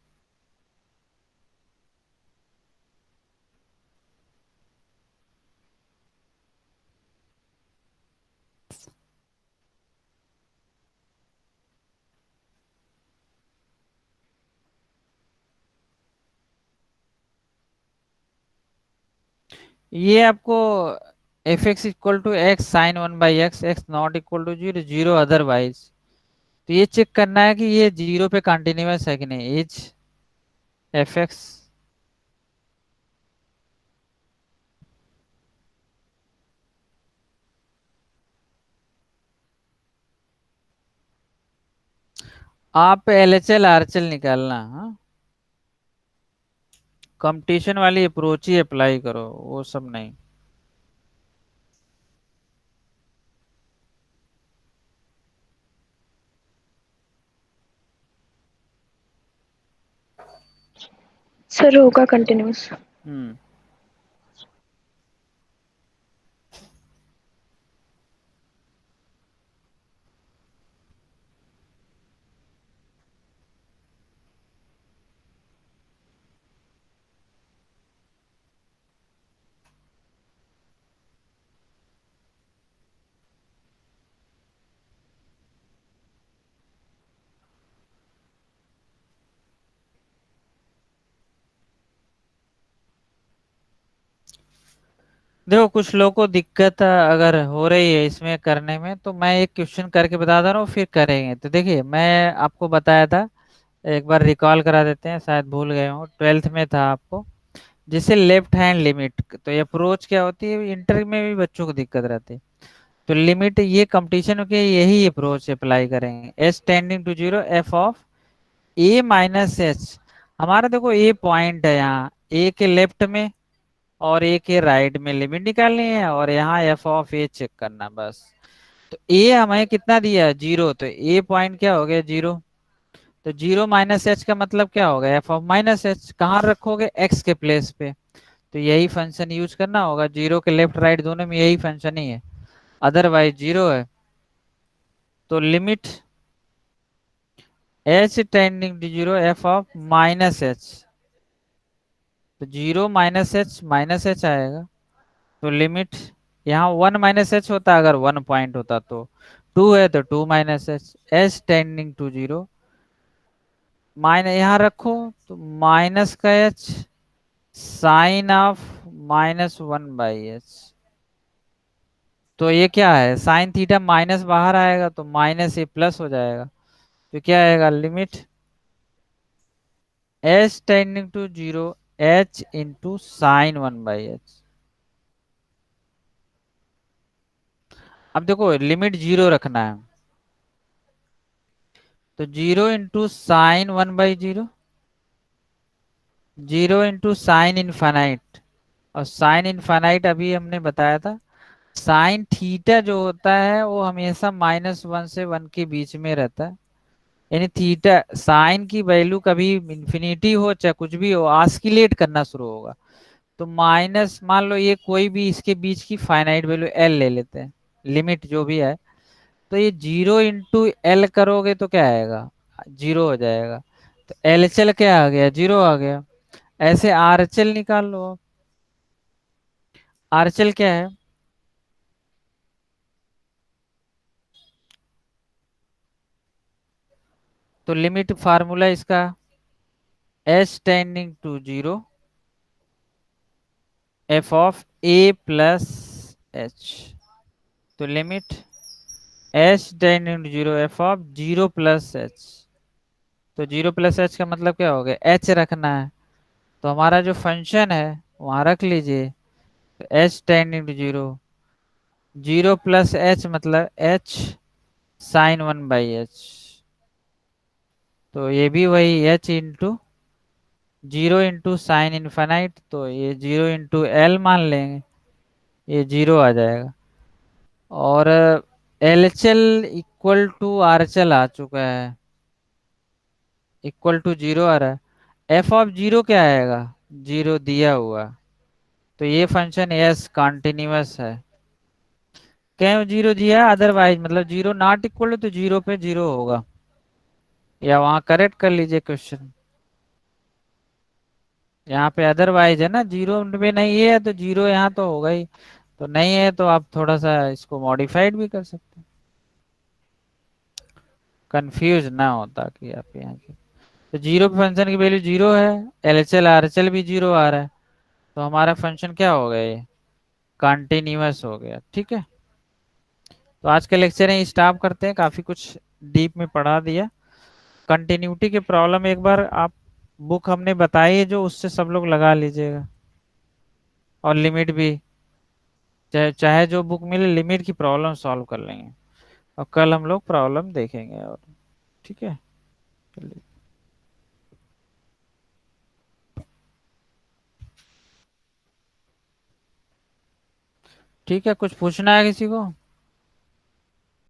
ये आपको f x equal to x sine 1/x, x not equal to 0, 0 otherwise. तो ये चेक करना है कि ये 0 पे कंटिन्यूस है कि नहीं, एज एफ एक्स। आप L H L R H L निकालना, हाँ, कंपटीशन वाली अप्रोच ही अप्लाई करो, वो सब नहीं। सर होगा कंटिन्यूस। हम्म। देखो कुछ लोगों को दिक्कत अगर हो रही है इसमें करने में, तो मैं एक क्वेश्चन करके बता दे रहा हूँ, फिर करेंगे। तो देखिए मैं आपको बताया था, एक बार रिकॉल करा देते हैं, शायद भूल गए हो, 12th में था आपको, जैसे लेफ्ट हैंड लिमिट। तो ये अप्रोच क्या होती है, इंटर में भी बच्चों को दिक्कत रहती है। तो लिमिट ये कंपटीशन के यही अप्रोच अप्लाई करेंगे, h tending to 0 f of a minus h. हमारा देखो ए पॉइंट है यहाँ, ए के लेफ्ट में और ए के राइट में लिमिट निकालनी है, और यहाँ एफ ऑफ ए चेक करना बस। तो ए हमें कितना दिया है, 0, तो ए पॉइंट क्या हो गया, 0। तो 0 माइनस एच का मतलब क्या होगा, एफ ऑफ माइनस एच। कहाँ रखोगे, एक्स के प्लेस पे। तो यही फंक्शन यूज करना होगा, 0 के लेफ्ट राइट दोनों में यही फंक्शन ही है, अदरवाइज 0 है। तो limit h tending to 0 f of minus h, तो 0 माइनस एच आएगा। तो लिमिट यहाँ 1 माइनस एच होता अगर 1 पॉइंट होता, तो 2 है तो 2 minus h, h tending to 0 minus यहाँ रखो तो माइनस का एच साइन ऑफ -1/h। तो ये क्या है, साइन थीटा माइनस बाहर आएगा तो माइनस ये प्लस हो जाएगा। तो क्या आएगा, limit h tending to 0 h into sine 1/h। अब देखो लिमिट 0 रखना है, तो 0 into sine 1/0, 0 into sine infinite. और साइन इनफाइनाइट अभी हमने बताया था, साइन थीटा जो होता है वो हमेशा -1 से 1 के बीच में रहता है। यानी थीटा साइन की वैल्यू कभी इंफिनिटी हो चाहे कुछ भी हो, ऑस्किलेट करना शुरू होगा। तो माइनस, मान लो ये कोई भी इसके बीच की फाइनाइट वैल्यू एल ले लेते हैं, लिमिट जो भी है, तो ये 0 इंटू एल करोगे तो क्या आएगा, 0 हो जाएगा। तो एल एच एल क्या आ गया, 0 आ गया। ऐसे आर एच एल निकाल लो। आर एच एल क्या है, तो लिमिट फार्मूला इसका h tending to 0 f of a plus h. तो limit h tending to 0 f of 0 plus h. तो 0 प्लस एच का मतलब क्या हो गया, एच रखना है। तो हमारा जो फंक्शन है वहां रख लीजिए, तो h tending to 0, 0 plus h मतलब एच साइन 1/h। तो ये भी वही h into 0 into sine infinite, तो ये 0 इंटू एल मान लेंगे, ये 0 आ जाएगा। और L H L equal to R H L आ चुका है, इक्वल टू 0 आ रहा है। एफ ऑफ 0 क्या आएगा, 0 दिया हुआ। तो ये फंक्शन यस कॉन्टिन्यूअस है। क्यों 0 दिया, अदरवाइज मतलब 0 नॉट इक्वल तो 0 पे 0 होगा, या वहां करेक्ट कर लीजिए क्वेश्चन। यहाँ पे अदरवाइज है ना, 0 पे नहीं है तो 0 यहाँ तो होगा ही, तो नहीं है तो आप थोड़ा सा इसको मॉडिफाइड भी कर सकते हैं, कंफ्यूज ना होता कि आप यहाँ के। तो 0 पे फंक्शन की वैल्यू 0 है, L H L R H L भी 0 आ रहा है, तो हमारा फंक्शन क्या हो गया, ये कंटिन्यूअस हो गया। ठीक है, तो आज के लेक्चर में स्टॉप करते हैं, काफी कुछ डीप में पढ़ा दिया। कंटिन्यूटी की प्रॉब्लम एक बार आप बुक हमने बताई है जो, उससे सब लोग लगा लीजिएगा, और लिमिट भी चाहे जो बुक मिले, लिमिट की प्रॉब्लम सॉल्व कर लेंगे। और कल हम लोग प्रॉब्लम देखेंगे। और ठीक है, चलिए। ठीक है, कुछ पूछना है किसी को।